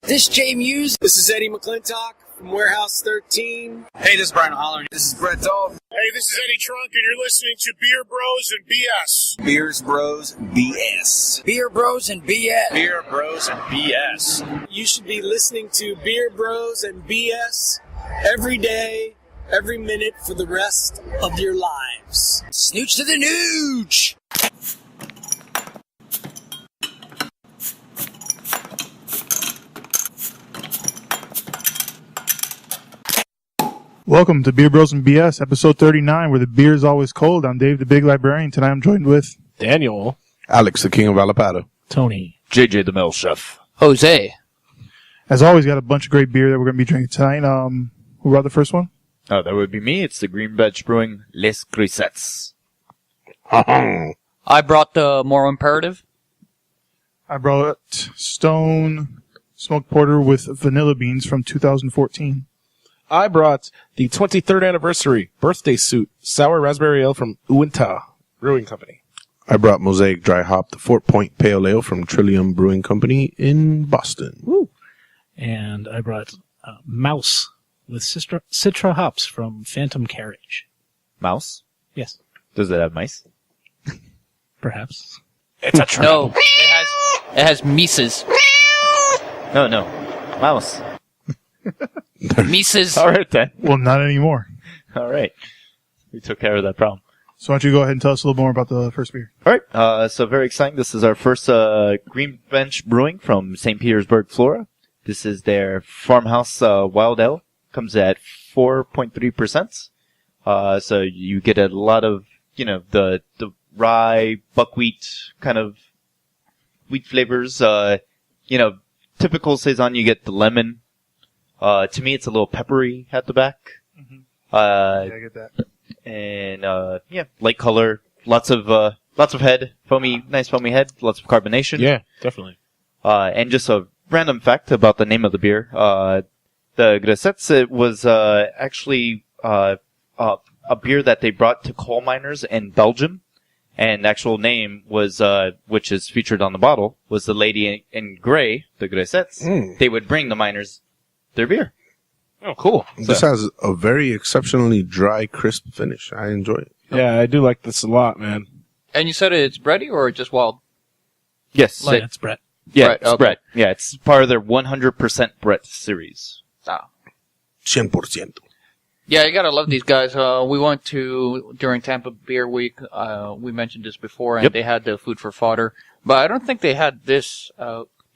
This Jay Muse. This is Eddie McClintock from Warehouse 13. Hey, this is Brian Holler. This is Brett Dahl. Hey, this is Eddie Trunk, and you're listening to Beer Bros and BS. Beers Bros BS. Beer Bros and BS. Beer Bros and BS. You should be listening to Beer Bros and BS every day, every minute for the rest of your lives. Snooch to the nooch! Welcome to Beer Bros and BS, episode 39, where the beer is always cold. I'm Dave, the big librarian. Tonight I'm joined with Daniel, Alex, the king of Alapado, Tony, JJ, the Mill Chef, Jose. As always, got a bunch of great beer that we're going to be drinking tonight. Who brought the first one? Oh, that would be me. It's the Green Veg Brewing Les Grisettes. I brought the Moral Imperative. I brought Stone Smoked Porter with vanilla beans from 2014. I brought the 23rd anniversary birthday suit sour raspberry ale from Uinta Brewing Company. I brought Mosaic Dry Hop, the 4-Point Pale Ale from Trillium Brewing Company in Boston. Woo. And I brought Mouse with Citra hops from Phantom Carriage. Mouse? Yes. Does it have mice? Perhaps. It's a trap. No, it has Mises. No. Mouse. Mises. All right, then. Well, not anymore. All right. We took care of that problem. So why don't you go ahead and tell us a little more about the first beer? All right. So very exciting. This is our first Green Bench Brewing from St. Petersburg, Florida. This is their Farmhouse Wild Ale. Comes at 4.3%. So you get a lot of, the rye, buckwheat kind of wheat flavors. Typical Saison, you get the lemon. To me, it's a little peppery at the back. Mm-hmm. I get that. And, light color, lots of head, nice foamy head, lots of carbonation. Yeah, definitely. And just a random fact about the name of the beer. The Grisettes, it was, actually, a beer that they brought to coal miners in Belgium. And the actual name was, which is featured on the bottle, was the lady in gray, the Grisettes. They would bring the miners their beer. Oh, cool. This has a very exceptionally dry, crisp finish. I enjoy it. Yeah, I do like this a lot, man. And you said it's bready or just wild? Yes. It's Brett. Yeah, Brett, it's okay. Brett. Yeah, it's part of their 100% Brett series. Ah. 100%. Yeah, you gotta love these guys. We went to, during Tampa Beer Week, we mentioned this before, and Yep. they had the food for fodder. But I don't think they had this,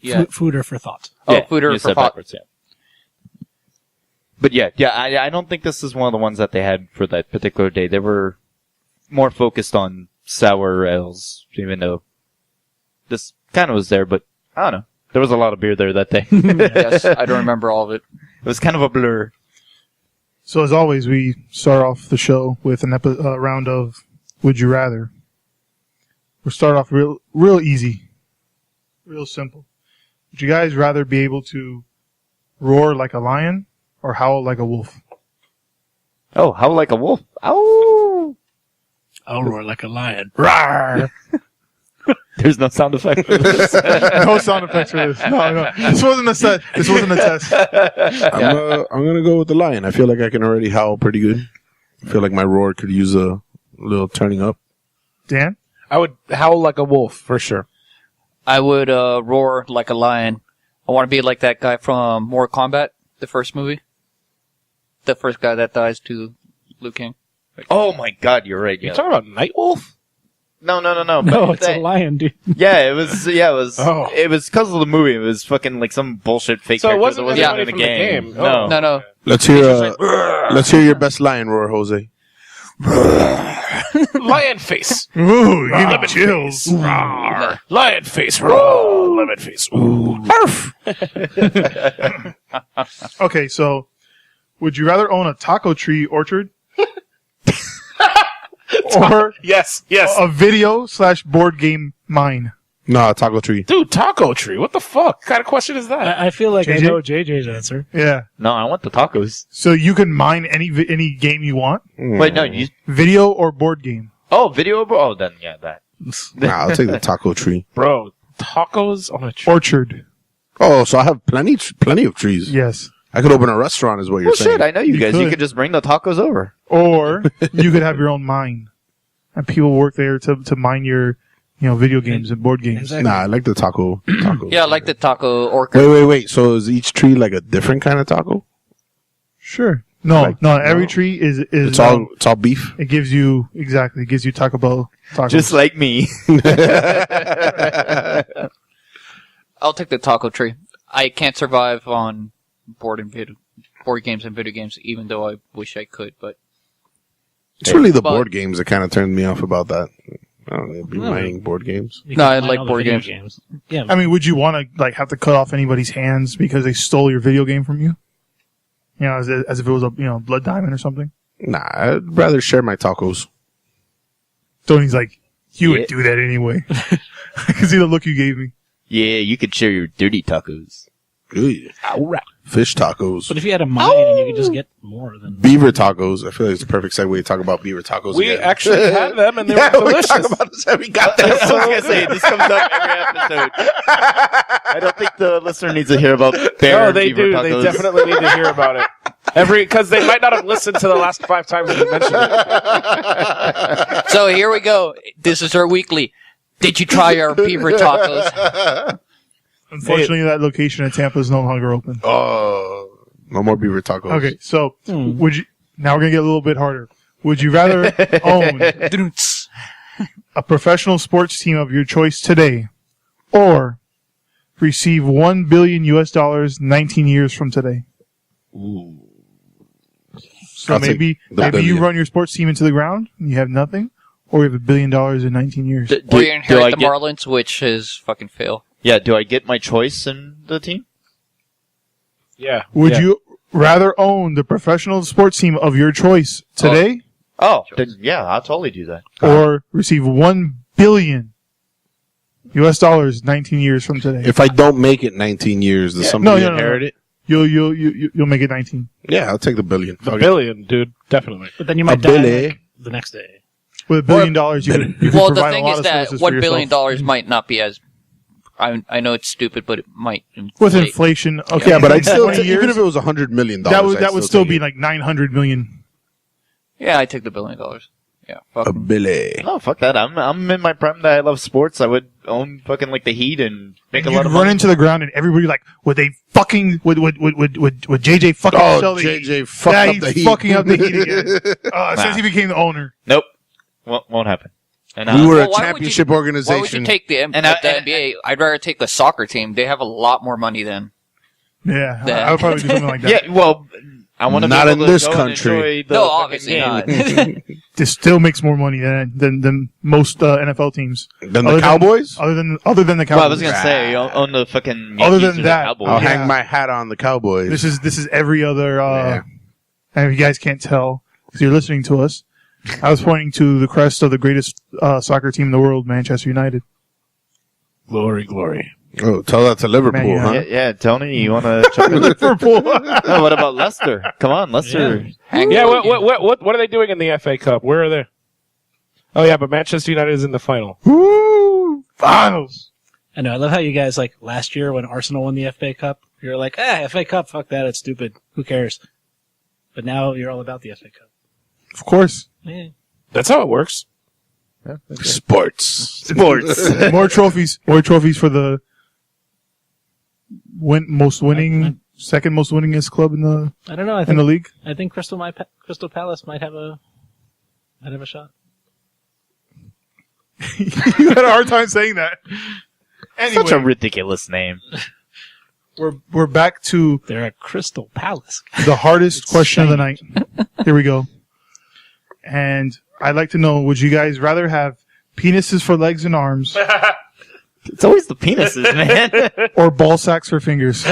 yet. Fooder for thought. Oh, fooder you for said fodder. backwards, yeah. But I don't think this is one of the ones that they had for that particular day. They were more focused on sour ales, even though this kind of was there, but I don't know. There was a lot of beer there that day. Yes, I don't remember all of it. It was kind of a blur. So as always, we start off the show with an round of Would You Rather. We'll start off real easy, real simple. Would you guys rather be able to roar like a lion or howl like a wolf? Oh, howl like a wolf. Ow! I'll roar like a lion. Rawr! There's no sound effect for this. No sound effects for this. No. This wasn't a set. This wasn't a test. I'm gonna go with the lion. I feel like I can already howl pretty good. I feel like my roar could use a little turning up. Dan? I would howl like a wolf, for sure. I would roar like a lion. I want to be like that guy from Mortal Kombat, the first movie. The first guy that dies to Liu Kang. Oh my god, you're right. You Yeah. talking about Nightwolf? No. No, but it's a lion, dude. Yeah, it was. Oh. It was because of the movie. It was fucking like some bullshit fake So it character wasn't that wasn't anybody in the from the game. game. No. Oh. No. Let's hear your best lion roar, Jose. Lion face. Ooh, you give me chills. Roar. Lion face. Roar. Lemon face. Ooh. Arf. Okay, so would you rather own a taco tree orchard or Yes. a video/board game mine? Nah, taco tree. Dude, taco tree. What the fuck? What kind of question is that? I feel like I JJ? know JJ's answer. Yeah. No, I want the tacos. So you can mine any game you want, Wait, no, you. video or board game. Oh, video. Oh, then yeah, that. Nah, I'll take the taco tree. Bro, tacos on a tree. Orchard. Oh, so I have plenty of trees. Yes. I could open a restaurant, is what you're Well, saying. shit, I know you guys. You could. could just bring the tacos over. Or you could have your own mine, and people work there to mine your, video games and board games. Exactly. Nah, I like the tacos. Yeah, I like the taco orchard. Wait. So is each tree like a different kind of taco? Sure. No, Like- every no. tree is It's all beef. it gives you Taco Bell tacos. Just like me. I'll take the taco tree. I can't survive on board games and video games, even though I wish I could. But It's really the But- board games that kind of turned me off about that. I don't know, be No. mining board games. You No, can I mine like all the board video games. Yeah, I mean, would you want to have to cut off anybody's hands because they stole your video game from you? As if it was a blood diamond or something. Nah, I'd rather share my tacos. Tony's like, you Yeah. would do that anyway. I can see the look you gave me. Yeah, you could share your dirty tacos. Good. all right. Fish tacos. But if you had a mine and you could just get more, then Beaver tacos. I feel like it's the perfect segue to talk about beaver tacos. We again. actually had them, and they Yeah, were we delicious. talk about this every goddamn I was gonna say this comes up every episode. I don't think the listener needs to hear about bear No, they beaver do. tacos. They definitely need to hear about it. Because they might not have listened to the last 5 times we mentioned it. So here we go. This is our weekly. Did you try our beaver tacos? Unfortunately, that location in Tampa is no longer open. Oh, no more beaver tacos. Okay, so would you? Now we're gonna get a little bit harder. Would you rather own a professional sports team of your choice today, or receive $1 billion 19 years from today? Ooh. So I'll take maybe the you billion. run your sports team into the ground and you have nothing, or you have $1 billion in 19 years. Or you inherit I the get- Marlins, which is fucking fail. Yeah, do I get my choice in the team? Yeah. Would yeah. you rather own the professional sports team of your choice today, Oh, then, yeah, I'll totally do that. or receive $1 billion 19 years from today? If I don't make it 19 years, does somebody No. inherit it? You'll make it 19. Yeah, I'll take the billion. The Fuck it. billion, dude. Definitely. but then you A might die billy. like, the next day. With $1 billion, you could Well, the provide thing a lot is of that services for $1 billion yourself. might not be as. I know it's stupid, but it might. With inflate. inflation. Okay, Yeah, but I'd still 20 take, even years, if it was $100 million, that would still be take like 900 million. Yeah, I take the $1 billion. Yeah, fuck. a billy. Oh, fuck that. I'm in my prime that I love sports. I would own fucking like the Heat and make a You'd lot of run money. into the ground and everybody like, would JJ fucking Oh, sell the JJ Heat? fucked Yeah, up he's the Heat. fucking up the Heat again. Since he became the owner. Nope. Won't happen. And We were Well, a why would championship Why would organization. you take the NBA? I'd rather take the soccer team. They have a lot more money than. Yeah, Yeah. I would probably do something like that. yeah, well, I want to Not be in able to this go and country. enjoy the No, fucking obviously game. not. This still makes more money than most NFL teams. Then Other the than- Cowboys? Other than the Cowboys. Well, I was gonna say own the fucking. Other Yankees than or the that, Cowboys. I'll Yeah. hang my hat on the Cowboys. This is every other. Yeah. And if you guys can't tell, because you're listening to us, I was pointing to the crest of the greatest soccer team in the world, Manchester United. Glory, glory. Oh, tell that to Liverpool, Man, yeah. huh? Yeah, Tony, you want to check with Liverpool. No, what about Leicester? Come on, Leicester. Yeah, what are they doing in the FA Cup? Where are they? Oh, yeah, but Manchester United is in the final. Woo! Finals. I know. I love how you guys, like, last year when Arsenal won the FA Cup, you're like, FA Cup, fuck that, it's stupid. Who cares? But now you're all about the FA Cup. Of course. Yeah. That's how it works. Sports. More trophies. More trophies for the second most winningest club in the I don't know. in the league. I think Crystal Palace might have a shot. You had a hard time saying that. Anyway, Such a ridiculous name. we're back to They're a Crystal Palace. the hardest question of the night. Here we go. And I'd like to know, would you guys rather have penises for legs and arms It's always the penises, man. or ball sacks for fingers?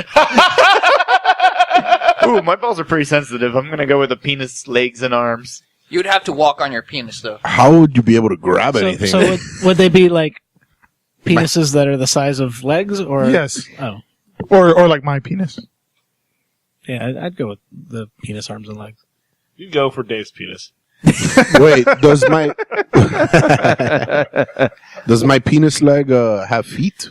Ooh, my balls are pretty sensitive. I'm gonna go with the penis, legs, and arms. You'd have to walk on your penis, though. How would you be able to grab anything? So would they be like penises that are the size of legs, or Yes. Oh, Or like my penis. yeah, I'd go with the penis, arms, and legs. You go for Dave's penis. Wait, does my penis leg have feet,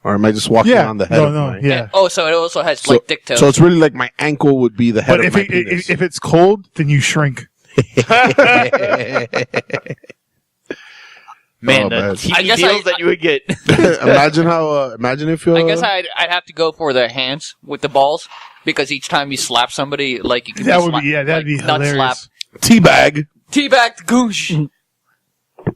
Or am I just walking on the head of my... Yeah. Oh, so it also has like dick toes. So it's really like my ankle would be the head But of my penis. if it's cold, then you shrink. Man, Oh, the man. TV I guess deals that you would get. Imagine if I guess I'd have to go for the hands with the balls because each time you slap somebody, like you can That just would slap, be that'd be nut slap, hilarious. teabag. teabag the goosh.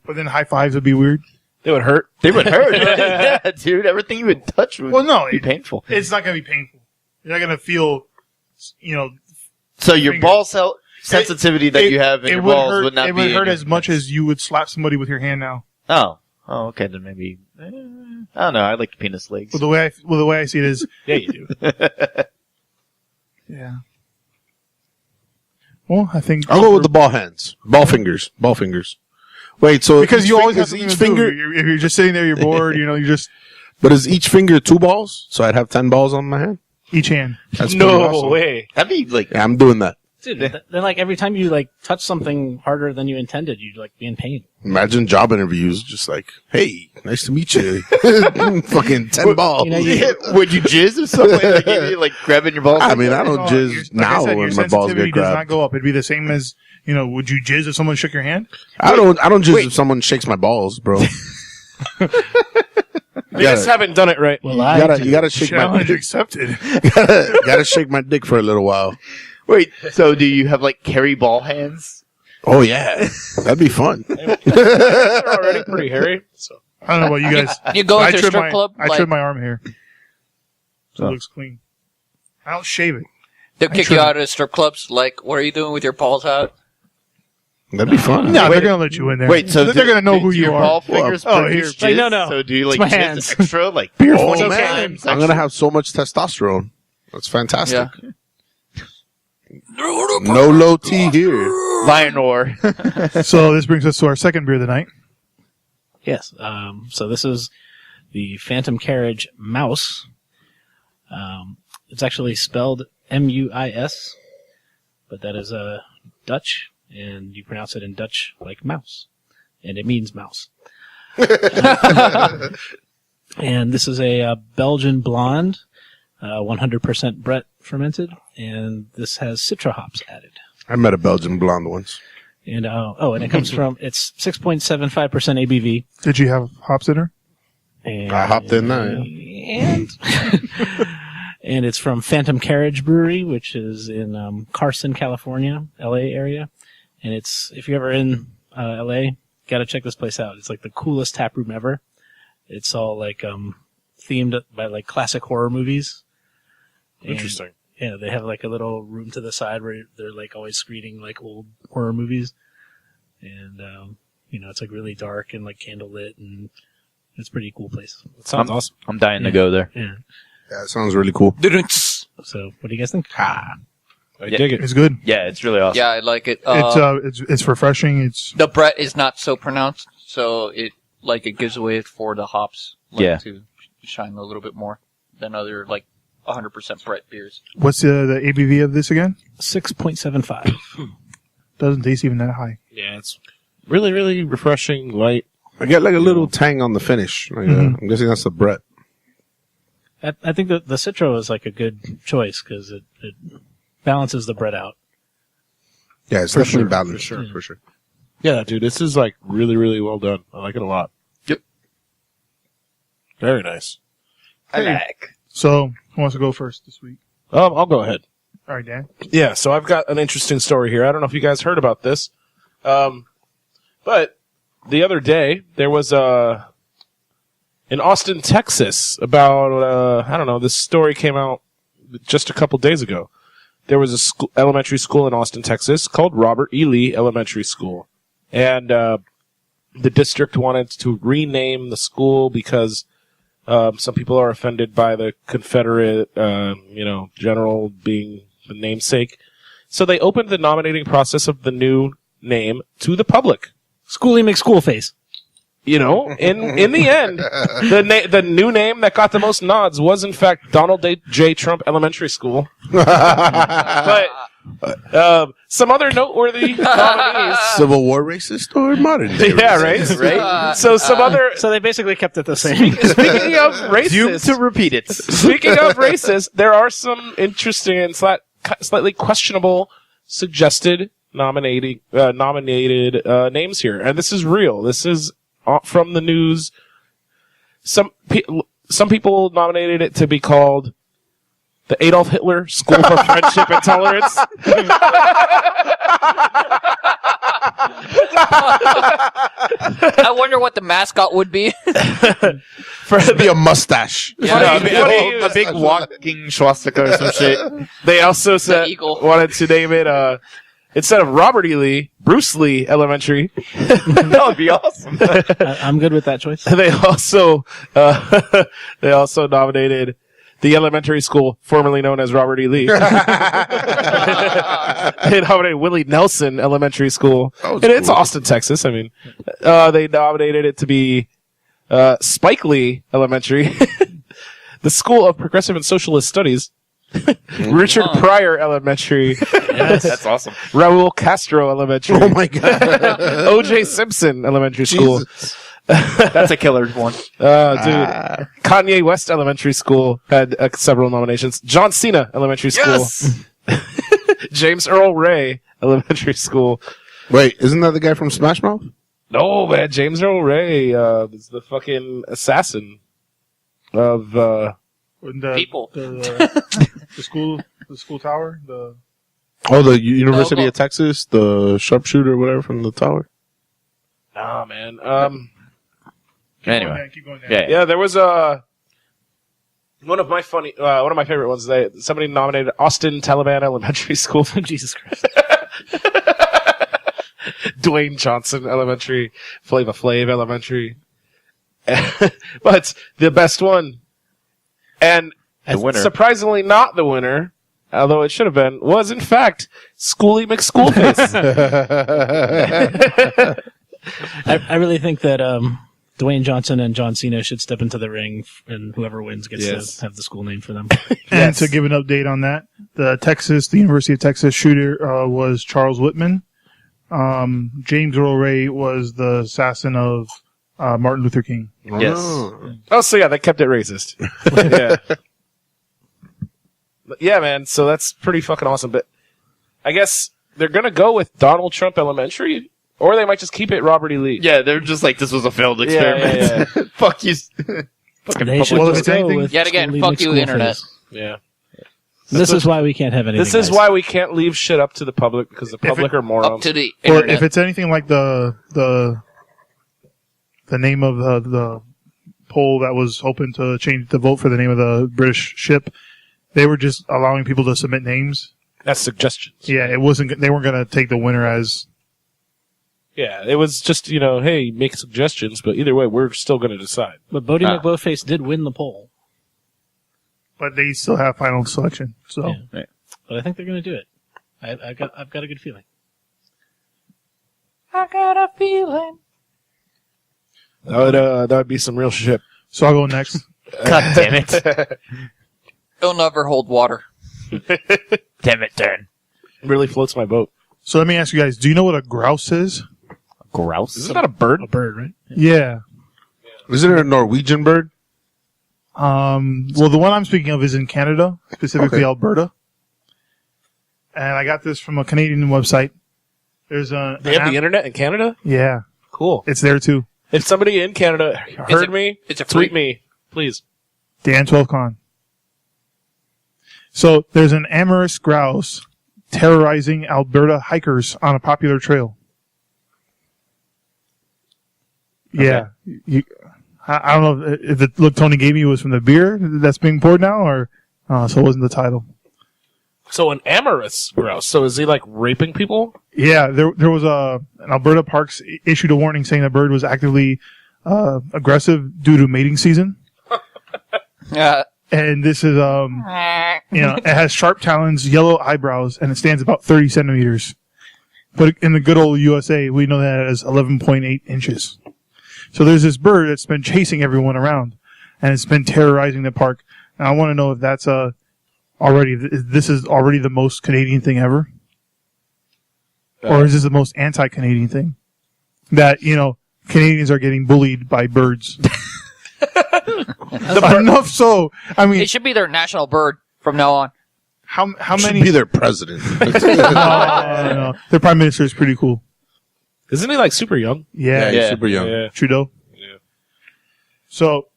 But then high fives would be weird. They would hurt. They would hurt. Yeah, dude. Everything you would touch would Well, no, be painful. It's not going to be painful. You're not going to feel, So your finger. ball sensitivity that you have in your balls hurt, would not it be. would hurt in as much as you would slap somebody with your hand now. Oh, okay. Then maybe. I don't know. I like penis legs. Well, the way I see it is, Yeah, you do. yeah. Well, I think I'll go with the ball hands. Ball fingers. Wait, so because each you always finger- have is something each to finger, do. If you're just sitting there, you're bored. You just but is each finger 2 balls? So I'd have 10 balls on my hand? each hand. That's pretty No awesome. way. That'd be like. Yeah, I'm doing that. Dude, then like every time you like touch something harder than you intended, you'd like be in pain. Imagine job interviews, just like, hey, nice to meet you. Fucking 10 balls. You know, Would you jizz if somebody like, gave you, like grabbing your balls? I mean, I don't No, jizz like now I said, when your my balls sensitivity get does not grabbed. go up. It'd be the same as would you jizz if someone shook your hand? I don't jizz if someone shakes my balls, bro. They just haven't done it right. Well, You gotta shake my Challenge dick. accepted. Gotta shake my dick for a little while. Wait, so do you have like carry ball hands? Oh yeah, that'd be fun. They're already pretty hairy. So I don't know about you guys. You go I into a trim strip my- club, I like, trim my arm hair, so Oh. it looks clean. I don't shave it. they'll kick you out of strip clubs. Like, what are you doing with your balls out? That'd be fun. No, Wait. they're gonna let you in there. Wait, so they're gonna know who do you your are. ball fingers Oh, produce here. jizz? Like, no. So do you like It's my jizz hands. extra like Oh full man, time? I'm gonna have so much testosterone. That's fantastic. Yeah. No low T here. Lion roar. So this brings us to our second beer of the night. Yes. So this is the Phantom Carriage Mouse. It's actually spelled M-U-I-S, but that is Dutch, and you pronounce it in Dutch like mouse, and it means mouse. And this is a Belgian blonde, 100% Brett fermented, and this has Citra hops added. I met a Belgian blonde once. And and it comes from it's 6.75% ABV. Did you have hops in her? And, I hopped in there. And and it's from Phantom Carriage Brewery, which is in Carson, California, LA area. And it's if you're ever in LA, gotta check this place out. It's like the coolest tap room ever. It's all like themed by like classic horror movies. And, interesting. yeah, they have like a little room to the side where they're like always screening like old horror movies. And it's like really dark and like candlelit, and it's a pretty cool place. It sounds awesome. I'm dying to go there. Yeah. Yeah, it sounds really cool. So, what do you guys think? I dig it. It's good. Yeah, it's really awesome. Yeah, I like it. It's refreshing. It's The Brett is not so pronounced, so it gives away for the hops. To shine a little bit more than other 100% Brett beers. what's the ABV of this again? 6.75. Doesn't taste even that high. Yeah, it's really, really refreshing, light. I get like a little tang on the finish. I'm guessing that's the Brett. I think that the Citro is like a good choice because it balances the bread out. Yeah, it's For definitely sure, balanced. for sure. For sure. Yeah, dude, this is like really, really well done. I like it a lot. Yep. Very nice. I like. So who wants to go first this week? I'll go ahead. All right, Dan. Yeah, so I've got an interesting story here. I don't know if you guys heard about this. But the other day, there was in Austin, Texas, about, this story came out just a couple days ago. There was a elementary school in Austin, Texas called Robert E. Lee Elementary School. And the district wanted to rename the school because some people are offended by the Confederate, general being the namesake. So they opened the nominating process of the new name to the public. Schoolie McSchoolface. you know, in the end, the new name that got the most nods was in fact Donald J. Trump Elementary School. But some other noteworthy nominees. Civil War racist or modern day Yeah, racist? right. So some other. So they basically kept it the same. Speaking of racist, Doomed to repeat it. speaking of racist, there are some interesting and slightly questionable suggested nominated names here, and this is real. This is from the news. Some people nominated it to be called the Adolf Hitler School for Friendship and Tolerance. I wonder what the mascot would be. Be a mustache. A big walking swastika or some shit. They also said eagle. wanted to name it instead of Robert E. Lee, Bruce Lee Elementary. That would be awesome. I'm good with that choice. They also nominated the elementary school formerly known as Robert E. Lee. They nominated Willie Nelson Elementary School, and it's Austin, Texas. I mean, they nominated it to be Spike Lee Elementary, the School of Progressive and Socialist Studies, Richard Pryor Elementary, That's awesome. Raul Castro Elementary, Oh my god. O.J. Simpson Elementary School. Jesus. That's a killer one. Dude, Kanye West Elementary School had several nominations. John Cena Elementary School. Yes. James Earl Ray Elementary School. Wait, isn't that the guy from Smash Mouth? No, man, James Earl Ray is the fucking assassin of People. The school tower. The University of Texas, the sharpshooter, whatever, from the tower. Nah, man. Anyway. Keep going down. Yeah. Yeah, there was one of my favorite ones. Somebody nominated Austin Taliban Elementary School. Jesus Christ. Dwayne Johnson Elementary, Flava Flav Elementary. But the best one, and The winner. surprisingly not the winner, although it should have been, was in fact Schoolie McSchoolface. I really think that Dwayne Johnson and John Cena should step into the ring, and whoever wins gets to have the school named for them. And to give an update on that, the University of Texas shooter was Charles Whitman. James Earl Ray was the assassin of Martin Luther King. Yes. Oh, so yeah, they kept it racist. Yeah. Yeah, man, so that's pretty fucking awesome. But I guess they're going to go with Donald Trump Elementary, or they might just keep it Robert E. Lee. Yeah, they're just like, this was a failed experiment. Yeah. Fuck you. They should Well, if just it's go anything- with Yet again, Schoolie fuck you, McSchoolface. internet. Yeah. This is why we can't have anything. This is guys. why we can't leave shit up to the public, because the public are Up morons. to the Or internet. if it's anything like the name of the poll that was hoping to change the vote for the name of the British ship, they were just allowing people to submit names. That's suggestions. Yeah, it wasn't. They weren't going to take the winner as. Yeah, it was just, hey, make suggestions, but either way, we're still going to decide. But Bodie McBoatface did win the poll, But they still have final selection. So Yeah. but I think they're going to do it. I've got a good feeling. I got a feeling. That would be some real shit. So I'll go next. God damn it. It'll never hold water. Damn it, Dan. Really floats my boat. So let me ask you guys: do you know what a grouse is? Grouse? Isn't that a bird? A bird, right? Yeah. Isn't it a Norwegian bird? Well, the one I'm speaking of is in Canada, specifically Okay. Alberta. And I got this from a Canadian website. There's a They have the internet in Canada? yeah, Cool. it's there too. If somebody in Canada heard me, it's a tweet free- me, please. Dan 12Con. So there's an amorous grouse terrorizing Alberta hikers on a popular trail. Yeah. I don't know if the look Tony gave me was from the beer that's being poured now, or so it wasn't the title. So an amorous grouse. So is he like raping people? Yeah, there was an Alberta Parks issued a warning saying the bird was actively aggressive due to mating season. And this is, it has sharp talons, yellow eyebrows, and it stands about 30 centimeters. But in the good old USA, we know that as 11.8 inches. So there's this bird that's been chasing everyone around, and it's been terrorizing the park. And I want to know if that's this is already the most Canadian thing ever, or is this the most anti-Canadian thing? That Canadians are getting bullied by birds. Enough so. I mean, It should be their national bird from now on. how Should many? be their president. No. Their prime minister is pretty cool. Isn't he like super young? Yeah, He's super young. Yeah. Trudeau. Yeah. So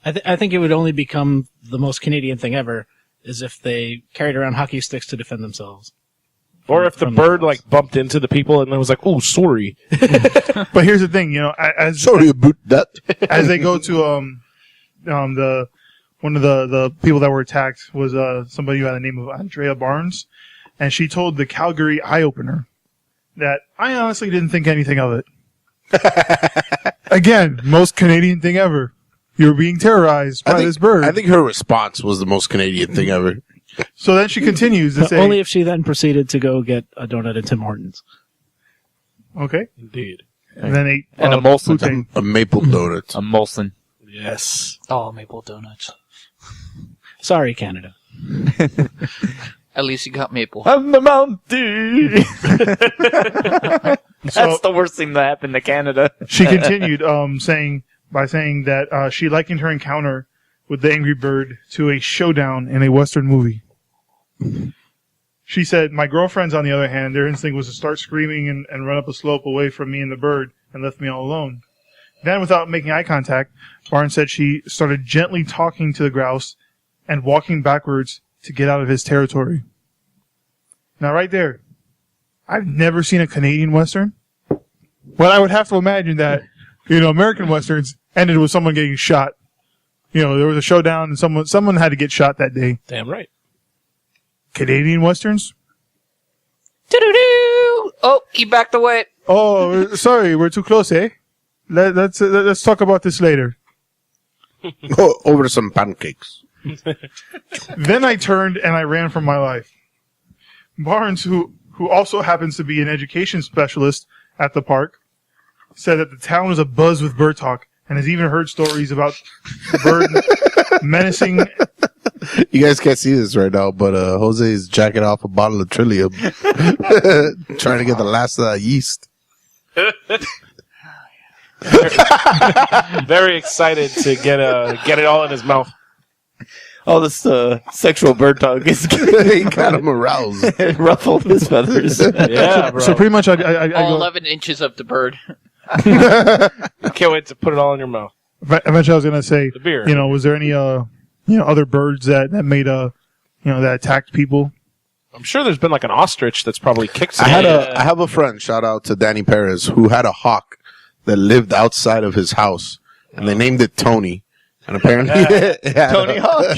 I think it would only become the most Canadian thing ever is if they carried around hockey sticks to defend themselves. Or if the From bird the- like bumped into the people and then was like, "Oh, sorry." but here's the thing, as Sorry about that. as they go to the one of the people that were attacked was somebody by the name of Andrea Barnes, and she told the Calgary Eye Opener that I honestly didn't think anything of it. Again, most Canadian thing ever. You're being terrorized by this bird. I think her response was the most Canadian thing ever. So then she continues to But say, only if she then proceeded to go get a donut at Tim Hortons. okay, Indeed. and then ate And a Molson. poutine. A maple donut. A Molson. Yes. Oh, maple donuts. Sorry, Canada. At least you got maple. I'm the Mountie. That's So the worst thing that happened to Canada. she continued saying that she likened her encounter with the angry bird to a showdown in a Western movie. She said, my girlfriends, on the other hand, their instinct was to start screaming and run up a slope away from me and the bird and left me all alone. Then, without making eye contact, Barnes said she started gently talking to the grouse and walking backwards to get out of his territory. Now, right there, I've never seen a Canadian Western, but I would have to imagine that, American Westerns ended with someone getting shot. There was a showdown and someone had to get shot that day. Damn right. Canadian Westerns? Doo-doo-doo! Oh, he backed away. Oh, sorry, we're too close, eh? Let's talk about this later. Over some pancakes. Then I turned and I ran for my life. Barnes, who also happens to be an education specialist at the park, said that the town was abuzz with bird talk and has even heard stories about the bird menacing. You guys can't see this right now, but Jose is jacking off a bottle of Trillium. Trying to get the last of that yeast. Very excited to get it all in his mouth. All this sexual bird talk is He got him aroused. it ruffled his feathers. Yeah, bro. So pretty much I All go, 11 inches of the bird. I can't wait to put it all in your mouth. eventually I was going to say, The beer. was there any, other birds that made, that attacked people? I'm sure there's been like an ostrich that's probably kicked I somebody. have a friend, shout out to Danny Perez, who had a hawk that lived outside of his house, and they named it Tony. And apparently, it had Tony Hawk.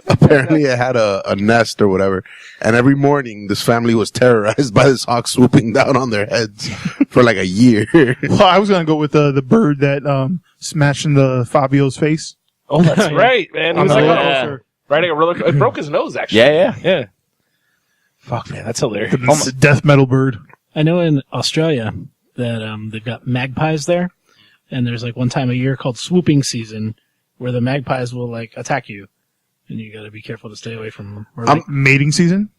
apparently it had a nest or whatever. And every morning, this family was terrorized by this hawk swooping down on their heads for like a year. Well, I was going to go with the bird that smashed into Fabio's face. Oh, that's right, man. He On was the like roller yeah. coaster. riding a roller coaster. It broke his nose, actually. Yeah. Yeah. Fuck, man. That's hilarious. It's a death metal bird. I know in Australia that they've got magpies there, and there's like one time a year called swooping season where the magpies will like attack you, and you got to be careful to stay away from them. Or, like, Mating season?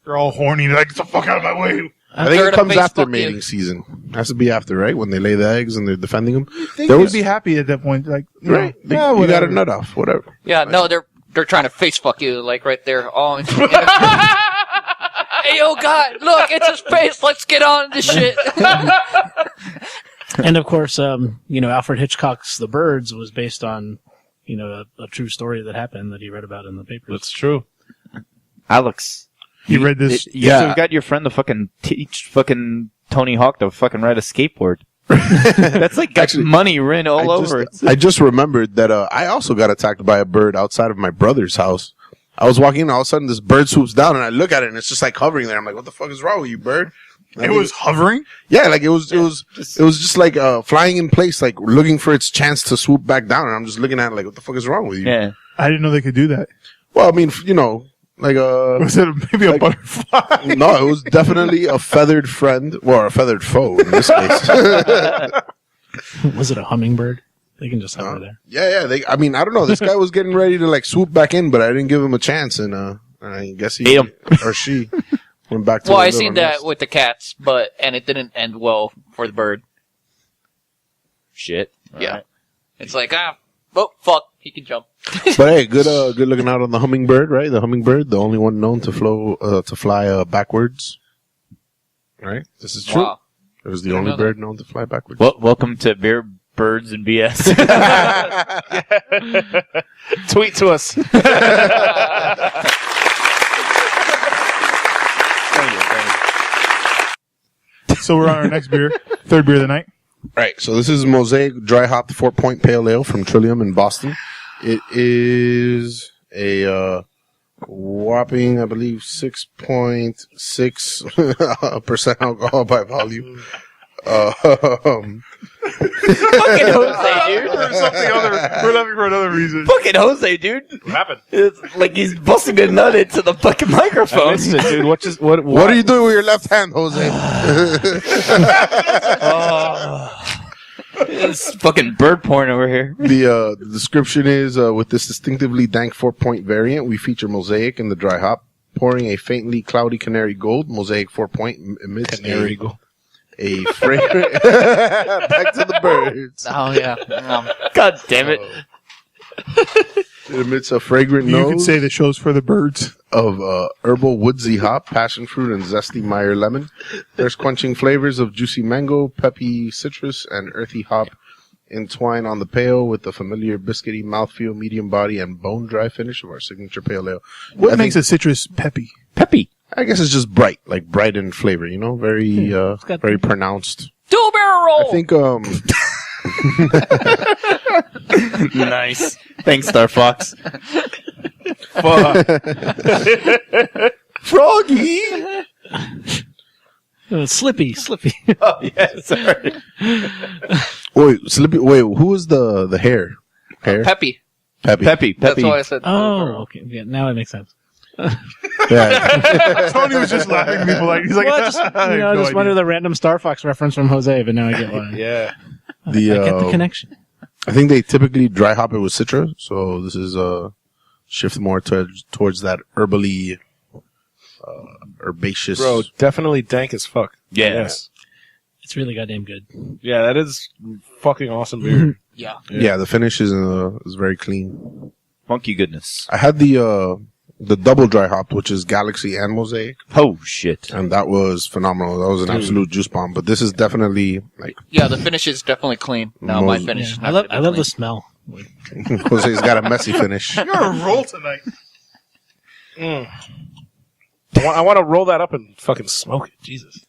They're all horny. They're like, get the fuck out of my way. I think Third it of comes after Facebook, mating you. season. It has to be after, right? When they lay the eggs and they're defending them. They There would was- be happy at that point. Like, Right? yeah, you got whatever. a nut off, whatever. Yeah, no, they're trying to face fuck you, like right there. Oh, hey, yo, God, look, it's his face. Let's get on this shit. and of course, Alfred Hitchcock's The Birds was based on, a true story that happened that he read about in the papers. That's true. Alex. You read this? Yeah. You got your friend to fucking teach fucking Tony Hawk to fucking ride a skateboard. That's like got Actually, money written all over it. I just remembered that I also got attacked by a bird outside of my brother's house. I was walking in, all of a sudden this bird swoops down, and I look at it, and it's just like hovering there. I'm like, "What the fuck is wrong with you, bird?" It was hovering? Yeah, like it was just like flying in place, like looking for its chance to swoop back down. And I'm just looking at it, like, "What the fuck is wrong with you?" Yeah. I didn't know they could do that. Well, I mean, like Was it maybe a butterfly? no, it was definitely a feathered friend, or a feathered foe in this case. Was it a hummingbird? They can just hover there. Yeah. I mean, I don't know. This guy was getting ready to like swoop back in, but I didn't give him a chance, and I guess he Ate him. or she went back to. Well, her I little seen that nest. with the cats, and it didn't end well for the bird. Shit. Yeah. It's like, oh, fuck, he can jump. But hey, good looking out on the hummingbird, right? The hummingbird, the only one known to fly backwards. Right? This is true. Wow. It was the only bird known to fly backwards. Well, welcome to Beer, Birds, and BS. Tweet to us. So we're on our next beer, third beer of the night. Right. So this is Mosaic Dry Hopped 4-Point Pale Ale from Trillium in Boston. It is a whopping, I believe, 6.6% alcohol by volume. Fucking Jose, dude. We're laughing for another reason. Fucking Jose, dude. What happened? It's like he's busting a nut into the fucking I microphone. missed it, dude. What What are you doing with your left hand, Jose? It's fucking bird porn over here. The description is, with this distinctively dank 4-point variant, we feature Mosaic in the dry hop. Pouring a faintly cloudy canary gold, Mosaic 4-Point emits Canary gold. a fragrant... Back to the birds. Oh, yeah. God damn it. It emits a fragrant You nose could say the show's for the birds. of herbal woodsy hop, passion fruit, and zesty Meyer lemon. There's quenching flavors of juicy mango, peppy citrus, and earthy hop entwine on the pale with the familiar biscuity mouthfeel, medium body, and bone-dry finish of our signature pale ale. What I makes think- a citrus peppy? Peppy. I guess it's just bright, like bright in flavor, you know? Very, got- very pronounced. Two barrel roll! I think, Nice. Thanks, Star Fox. Froggy! Slippy. Oh, yeah, sorry. Wait, who was the hair? Hair? Peppy. Peppy. Peppy. That's why I said two Oh, barrel. okay. Yeah, now it makes sense. Yeah. Tony was just laughing at me polite. He's like, Well, I just wanted the random Star Fox reference from Jose, but now I get why. Yeah. I get the connection. I think they typically dry hop it with Citra, so this is shift more towards that herbally, herbaceous. Bro, definitely dank as fuck. Yeah. Yes. It's really goddamn good. Yeah, that is fucking awesome beer. Yeah. Yeah, the finish is very clean. Funky goodness. I had the double dry hopped, which is Galaxy and Mosaic, Oh, shit. and that was phenomenal. That was an absolute juice bomb. But this is definitely like Yeah, the finish is definitely clean. No, my Mos- finish is I not love gonna be the clean. smell. Jose's got a messy finish. You're on a roll tonight. I want to roll that up and fucking smoke it. Jesus.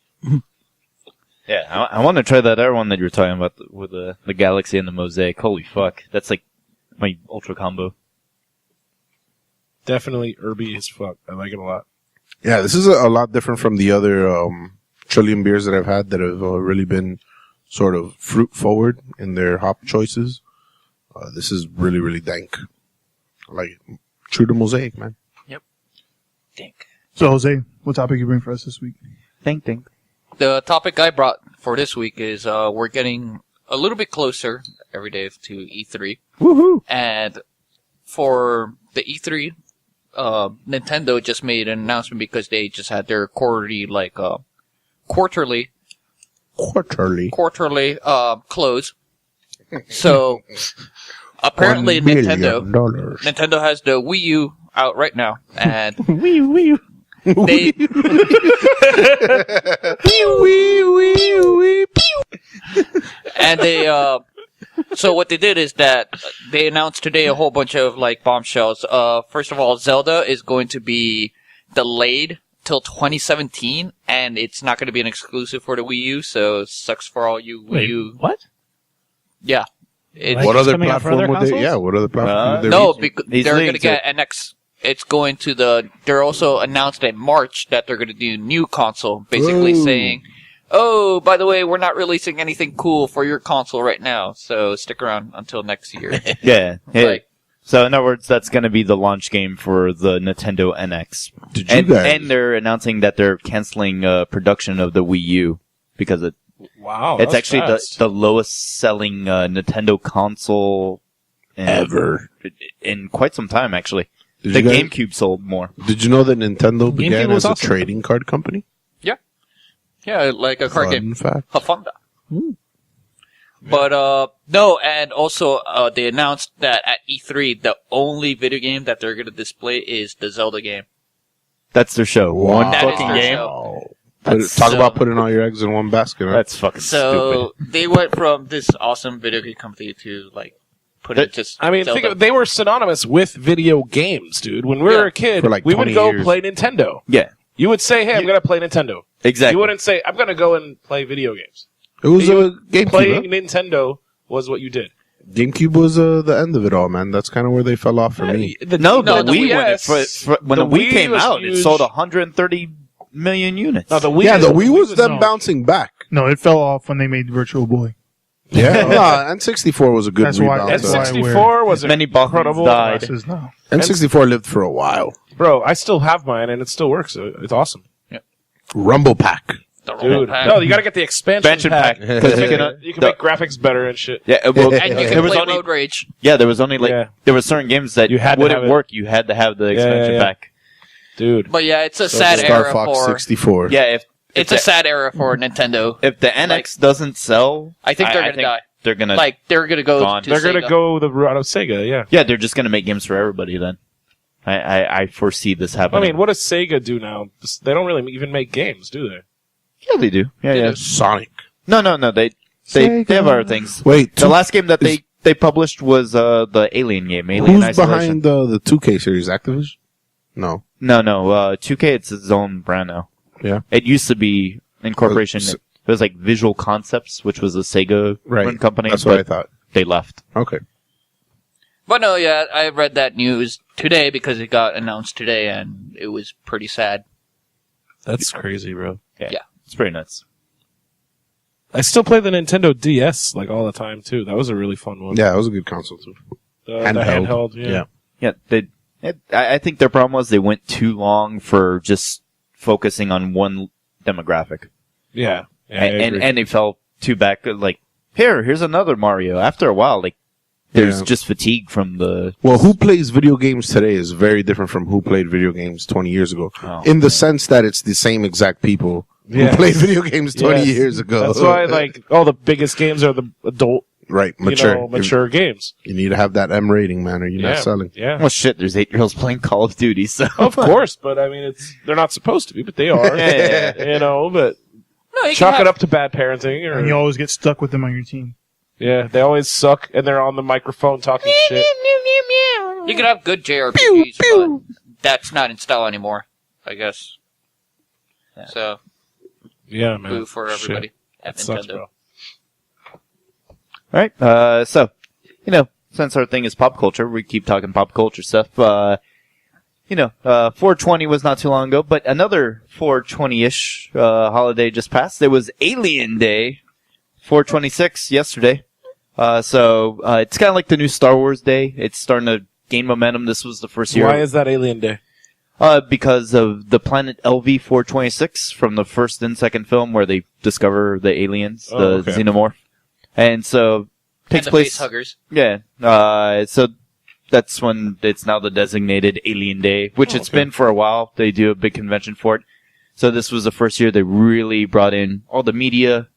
Yeah, I want to try that other one that you were talking about with the Galaxy and the Mosaic. Holy fuck. That's like my ultra combo. Definitely herby as fuck. I like it a lot. Yeah, this is a lot different from the other Trillium beers that I've had that have really been sort of fruit forward in their hop choices. This is really, really dank. Like true to Mosaic, man. Dink. So, Jose, what topic you bring for us this week? Ding, ding. The topic I brought for this week is we're getting a little bit closer every day to E3. Woohoo! And for the E3, Nintendo just made an announcement because they just had their quarterly close. So apparently $1 billion. Nintendo has the Wii U out right now, and Wee you. they and they so what they did is that they announced today a whole bunch of like bombshells. First of all, Zelda is going to be delayed till 2017, and it's not going to be an exclusive for the Wii U. So sucks for all you Wii U. What? Yeah. It's, Like What it's other coming out for platform other would they? consoles? Yeah, what other platform would they no, reach? because He's they're going to linked get NX. It's going to the. They're also announced in March that they're going to do new console, basically Ooh. saying, "Oh, by the way, we're not releasing anything cool for your console right now, so stick around until next year." Yeah. Like, So, in other words, that's going to be the launch game for the Nintendo NX. Did you And, guys? and they're announcing that they're canceling production of the Wii U because it Wow, It's actually the lowest selling Nintendo console Ever. in quite some time, actually. Did The you guys- GameCube sold more. Did you know that Nintendo began was as a awesome. trading card company? Yeah, like a card game. Fun fact. Hafunda. But no, and also they announced that at E3 the only video game that they're going to display is the Zelda game. That's their show. Wow. One That is fucking their game. show. Talk about putting all your eggs in one basket. Huh? That's fucking So they went from this awesome video game company to like putting just. I mean, Zelda. they were synonymous with video games, dude. When we were a kid, For like we would 20 go years. play Nintendo. Yeah, You would say, "Hey, I'm going to play Nintendo." exactly. You wouldn't say, "I'm going to go and play video games." It was a GameCube. Playing Huh? Nintendo was what you did. GameCube was the end of it all, man. That's kind of where they fell off for me. No, No, the the Wii Wii, when the the Wii Wii came was out, it huge. sold 130 million units. No, the Wii. Yeah, the Wii was no. them bouncing back. No, it fell off when they made Virtual Boy. Yeah, no, N64 was a good That's why- rebound. that's why- N64 was Many boxes incredible. died. Glasses now. N64 lived for a while. Bro, I still have mine and it still works. It's awesome. Rumble Pack. The Rumble Dude, Pack. no, you gotta get the expansion pack. because You can make graphics better and shit. yeah, well, and you there can was play only Road Rage. there was only Yeah. there were certain games that You had to wouldn't have it. work. You had to have the expansion yeah. pack. Dude. But yeah, it's a So sad Star era Fox for 64. Yeah, it's a sad era for Nintendo. if the NX doesn't sell, I think they're gonna die. They're gonna Like they're gonna go. Gone. To They're gonna Sega. go the route of Sega, yeah. yeah, they're just gonna make games for everybody. Then I foresee this I happening. mean, what does Sega do now? They don't really even make games, do they? yeah, they do. Yeah, They yeah. do. Sonic. No, they have other things. Wait, The last game that they published was the Alien game, Alien who's Isolation. behind the 2K series? Activision? No. No, 2K, it's its own brand now. Yeah. It used to be Incorporation. S- It was like Visual Concepts, which was a Sega run company. That's what I but thought. they left. Okay. But no, yeah, I read that news today because it got announced today, and it was pretty sad. That's crazy, bro. Yeah. It's pretty nuts. I still play the Nintendo DS like all the time too. That was a really fun one. Yeah, it was a good console too. The Handheld. handheld, yeah. Yeah, I think their problem was they went too long for just focusing on one demographic. Yeah. Yeah, I agree. and they fell too back. Like, here's another Mario. After a while, like, there's Yeah. just fatigue from the. Well, who plays video games today is very different from who played video games 20 years ago. Oh. In the sense that it's the same exact people Yes. who played video games 20 Yes. years ago. That's why like all the biggest games are the adult, Right, mature. mature games. You need to have that M rating, man, or you're Yeah. not selling. Yeah. Well, shit, there's 8-year-olds playing Call of Duty, so. Of course, but I mean, they're not supposed to be, but they are. Yeah. But No, you chalk can it have, up to bad parenting. And you Or, always get stuck with them on your team. yeah, they always suck, and they're on the microphone talking shit. you can have good JRPGs, but that's not in style anymore, I guess. So, Yeah, man. boo for Shit. everybody at That sucks, Nintendo. bro. All right. So, since our thing is pop culture, we keep talking pop culture stuff. 420 was not too long ago, but another 420-ish holiday just passed. It was Alien Day, 426 yesterday. So it's kind of like the new Star Wars Day. It's starting to gain momentum. This was the first year. Why is that Alien Day? Because of the planet LV-426 from the first and second film where they discover the aliens, the okay. xenomorph. And so takes and the place. face huggers. Yeah. So that's when it's now the designated Alien Day, which it's been for a while. They do a big convention for it. So this was the first year they really brought in all the media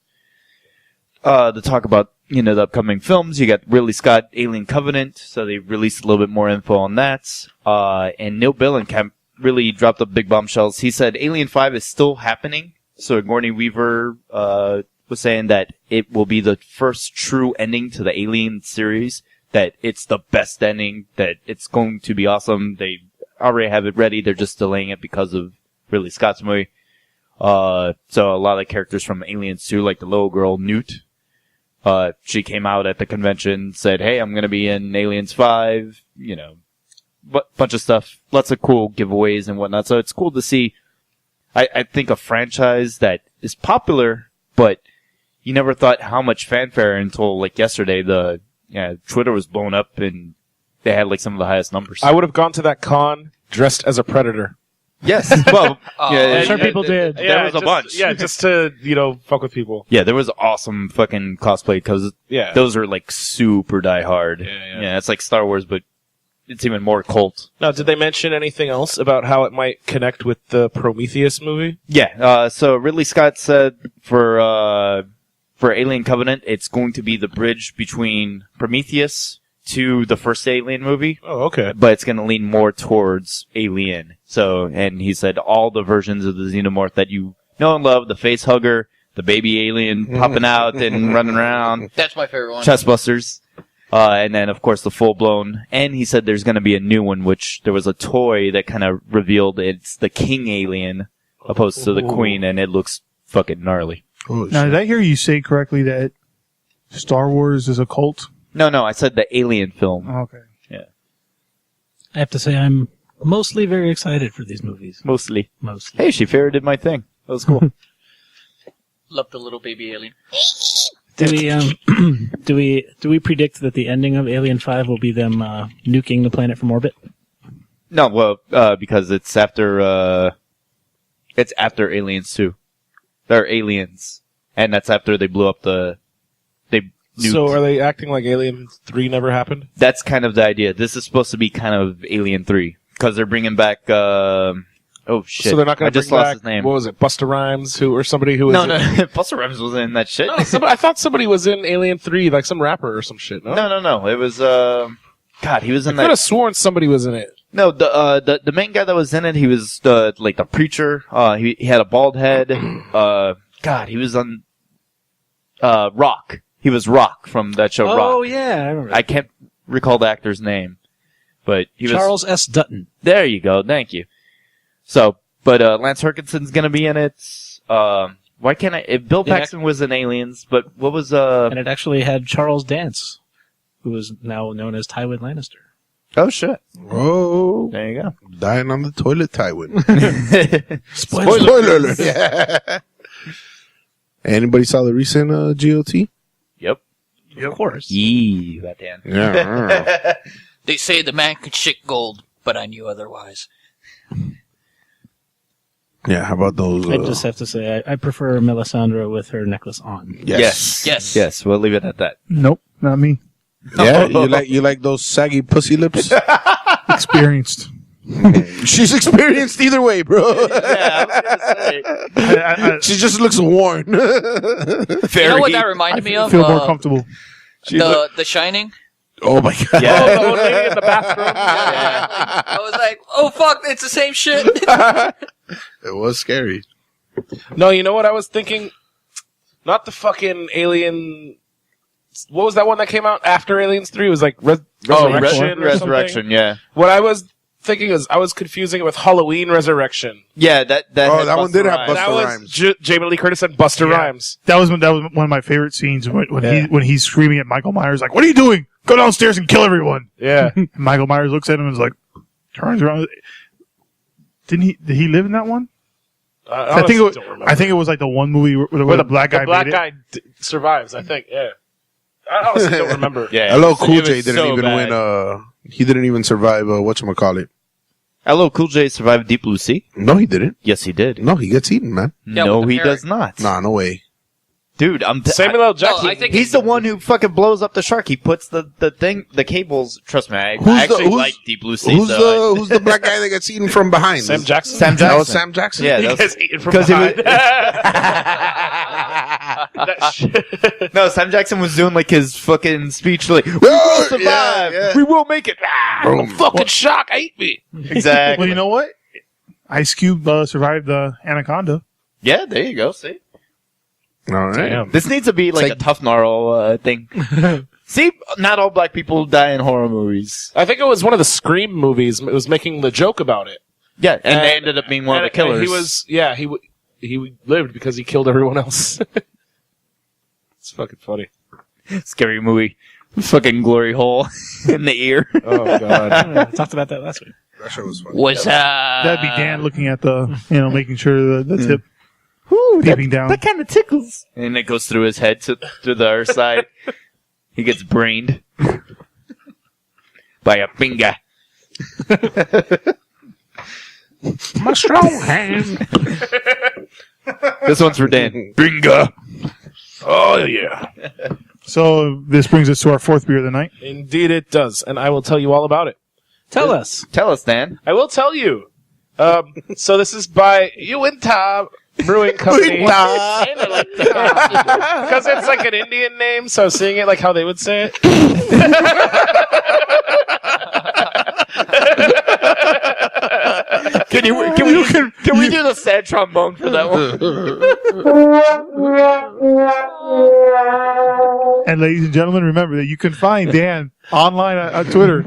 to talk about, the upcoming films. You got Ridley Scott, Alien Covenant, so they released a little bit more info on that. And Neil Blomkamp really dropped up big bombshells. He said Alien 5 is still happening. So Sigourney Weaver was saying that it will be the first true ending to the Alien series, that it's the best ending, that it's going to be awesome. They already have it ready. They're just delaying it because of Ridley Scott's movie. So a lot of characters from Aliens 2, like the little girl, Newt, she came out at the convention, said, hey, I'm going to be in Aliens 5, bunch of stuff, lots of cool giveaways and whatnot. So it's cool to see, I think, a franchise that is popular, but you never thought how much fanfare until, like, yesterday. Twitter was blown up and they had, like, some of the highest numbers. I would have gone to that con dressed as a predator. Yes. Well, I'm sure people did. There was a bunch. Yeah, just to, fuck with people. Yeah, there was awesome fucking cosplay because Yeah. those are like super die hard. Yeah. It's like Star Wars, but it's even more cult. Now, did they mention anything else about how it might connect with the Prometheus movie? Yeah. So Ridley Scott said for Alien Covenant, it's going to be the bridge between Prometheus to the first Alien movie. Oh, okay. But it's going to lean more towards Alien. So, and he said all the versions of the xenomorph that you know and love, the face hugger, the baby alien popping out and running around, That's my favorite one. chest busters, and then of course the full blown. And he said there's going to be a new one, which there was a toy that kind of revealed it's the king alien opposed to the queen, and it looks fucking gnarly. Now, did I hear you say correctly that Star Wars is a cult? No, I said the Alien film. Okay. I have to say, I'm mostly very excited for these movies. Mostly. Mostly. Hey, she ferreted my thing. That was cool. Love the little baby alien. Do we predict that the ending of Alien 5 will be them nuking the planet from orbit? No, well, because it's after Aliens 2. They're Aliens. And that's after they blew up they nuked. So are they acting like Alien 3 never happened? That's kind of the idea. This is supposed to be kind of Alien 3. Because they're bringing back, oh shit. So they're not going I to just bring lost back, his name. what was it, Busta Rhymes, or somebody who was No, Buster Rhymes wasn't in that shit. No, I thought somebody was in Alien 3, like some rapper or some shit, no? No. It was, God, he was in I could that. have sworn somebody was in it. No, the main guy that was in it, he was the preacher. He had a bald head. God, he was on Rock. He was Rock from that show Rock. Oh, yeah. I remember. I can't recall the actor's name, but he was Charles S. Dutton. There you go. Thank you. So, but Lance Herkinson's gonna be in it. Why can't I? If Bill Paxton was in Aliens, but what was And it actually had Charles Dance, who is now known as Tywin Lannister. Oh shit! Oh, There you go. dying on the toilet, Tywin. Spoiler. alert! Yeah. Anybody saw the recent GOT? Yep. Of course. Yee, that Dan. Yeah. They say the man could shit gold, but I knew otherwise. Yeah. How about those? I just have to say, I prefer Melisandre with her necklace on. Yes. We'll leave it at that. Nope, not me. Yeah. You like those saggy pussy lips? Experienced. She's experienced either way, bro. Yeah, I was gonna say. She just looks worn. You know what that reminded me I of? feel more comfortable. The Shining. Oh my god. Yeah. Oh, the old lady in the bathroom? Yeah. I was like, oh fuck, it's the same shit. It was scary. No, you know what I was thinking? Not the fucking Alien... What was that one that came out after Aliens 3? It was like Resurrection or Resurrection. something? Yeah. What I was thinking is I was confusing it with Halloween Resurrection. Yeah. That. Oh, had that one Busta did have Rhymes. Busta That was Rhymes. Jamie Lee Curtis and Busta Yeah. Rhymes. That was one of my favorite scenes when Yeah. he's screaming at Michael Myers like, "What are you doing? Go downstairs and kill everyone!" Yeah. And Michael Myers looks at him and is like, turns around. Did he live in that one? I think it was like the one movie where the black guy made it. Survives, I think. Yeah. I honestly don't remember. Yeah. LL it Cool was J didn't so even bad. win. He didn't even survive. Whatchamacallit? LL Cool J survived Deep Blue Sea. No, he didn't. Yes, he did. No, he gets eaten, man. Yeah, No, with the he parrot. does not. Nah, no way. Dude, Samuel L. Jackson. No, I think He's the one who fucking blows up the shark. He puts the cables. Trust me, I Who's actually who's- like Deep Blue Sea. Who's the black guy that gets eaten from behind? Sam Jackson? Sam That was Jackson. Sam Jackson. Yeah, He that gets eaten from 'cause he was- behind. That shit. No, Sam Jackson was doing like his fucking speech, like "We will Oh, survive. yeah. We will make it." Ah, Boom. Fucking shock. Ate me. exactly. Well, you know what? Ice Cube survived the Anaconda. Yeah, there you go. See, All right. Damn. this needs to be like like- a tough gnarl thing. See, not all black people die in horror movies. I think it was one of the Scream movies. It was making the joke about it. Yeah, and they ended up being one of the killers. He was, yeah, he lived because he killed everyone else. It's fucking funny. Scary movie. Fucking glory hole in the ear. Oh god. I talked about that last week. That show was funny. Was That'd be Dan looking at the, making sure the tip Ooh, peeping down. That kind of tickles. And it goes through his head to the other side. He gets brained by a finger. My strong hand. This one's for Dan. Bingo. Oh, yeah. So this brings us to our fourth beer of the night. Indeed it does, and I will tell you all about it. Tell us. Tell us, Dan. I will tell you. So this is by Uinta Brewing Company. Because it's like an Indian name, so I was seeing it like how they would say it. Can we do the sad trombone for that one? And ladies and gentlemen, remember that you can find Dan online on Twitter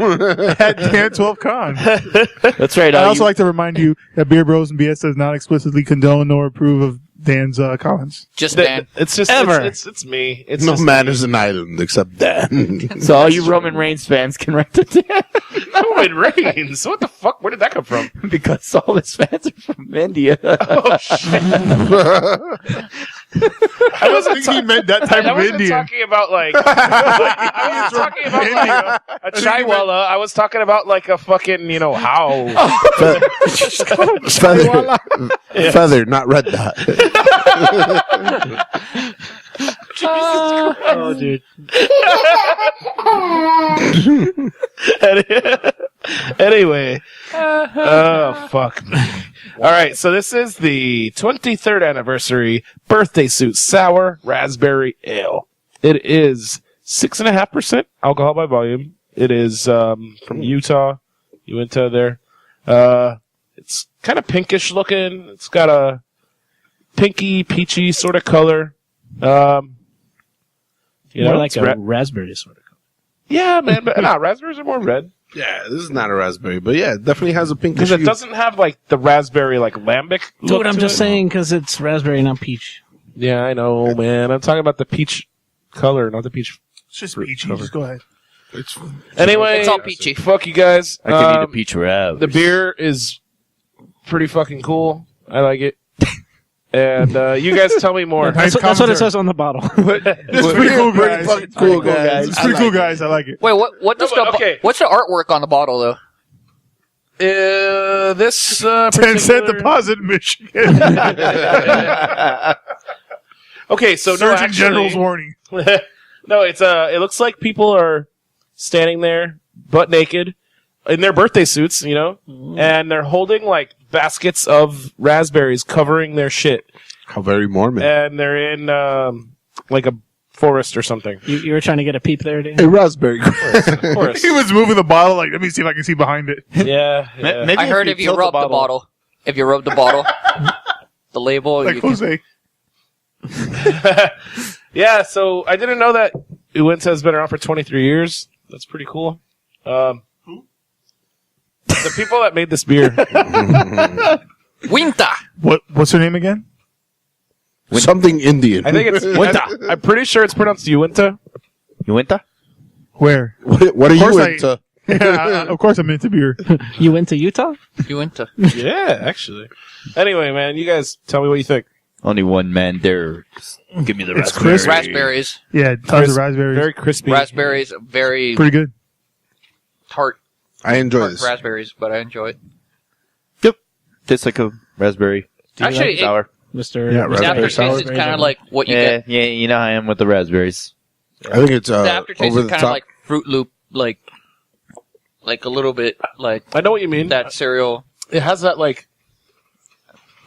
at Dan12Con. That's right. I'd also like to remind you that Beer Bros and BS does not explicitly condone nor approve of Dan's comments. Just Dan. It's just Ever. It's me. It's No just man me. is an island except Dan. So all you Roman Reigns fans can write to Dan Roman Reigns. What the fuck? Where did that come from? because all his fans are from India. Oh shit! I wasn't he meant that type I of wasn't Indian. talking about like I wasn't talking about like a chaiwala. I was talking about like a fucking how. Feather, not red dot. Oh, dude. Anyway, oh fuck. All right, so this is the 23rd anniversary birthday suit sour raspberry ale. It is 6.5% alcohol by volume. It is from Uinta there. It's kind of pinkish looking. It's got a pinky, peachy sort of color. More like it's a raspberry sort of color. yeah, man. But raspberries are more red. Yeah, this is not a raspberry, but yeah, it definitely has a pinkish Because it hue. doesn't have like the raspberry like lambic look Dude, I'm to just it. saying because it's raspberry, not peach. Yeah, I know, man. I'm talking about the peach color, not the peach. It's just peachy. Just go ahead. It's Anyway, It's all peachy. Fuck you guys. I can eat a peach wrap. The beer is pretty fucking cool. I like it. And you guys tell me more. Nice That's what it commentary. says on the bottle. It's pretty cool, guys. fucking cool, guys. It's pretty cool, guys. I like it. Wait, what does No, but, okay. what's the artwork on the bottle though? This 10-cent deposit in Michigan. Okay, so no, Surgeon actually, General's warning. no, it's it looks like people are standing there butt naked in their birthday suits, and they're holding like baskets of raspberries covering their shit, How very Mormon. and they're in like a forest or something. You were trying to get a peep there, Dan? A raspberry. Forest. He was moving the bottle like, let me see if I can see behind it. yeah. Maybe I heard if you tilt rub the bottle, the label, Like you can, Jose. Yeah, so I didn't know that Uinta has been around for 23 years. That's pretty cool. The people that made this beer. Uinta. What's her name again? Something Indian. I think it's I'm pretty sure it's pronounced Uinta. Uinta? Where? What are Of course you I- into? Of course I'm into beer. You went to Utah? Uinta. Yeah, actually. Anyway, man, you guys tell me what you think. Only one man there. Just give me the It's raspberry. crisp. Raspberries. Yeah, tons of raspberries. Very crispy. Raspberries, very Pretty good. tart, I enjoy this. raspberries, but I enjoy it. Yep. Tastes like a raspberry. Actually, Sour. Mr. Yeah, the raspberry aftertaste sour. is kind of like what you Yeah, get. yeah, you know how I am with the raspberries. I think it's The aftertaste over is the kind top. of like Fruit Loop, like a little bit like I know what you mean. that cereal. It has that like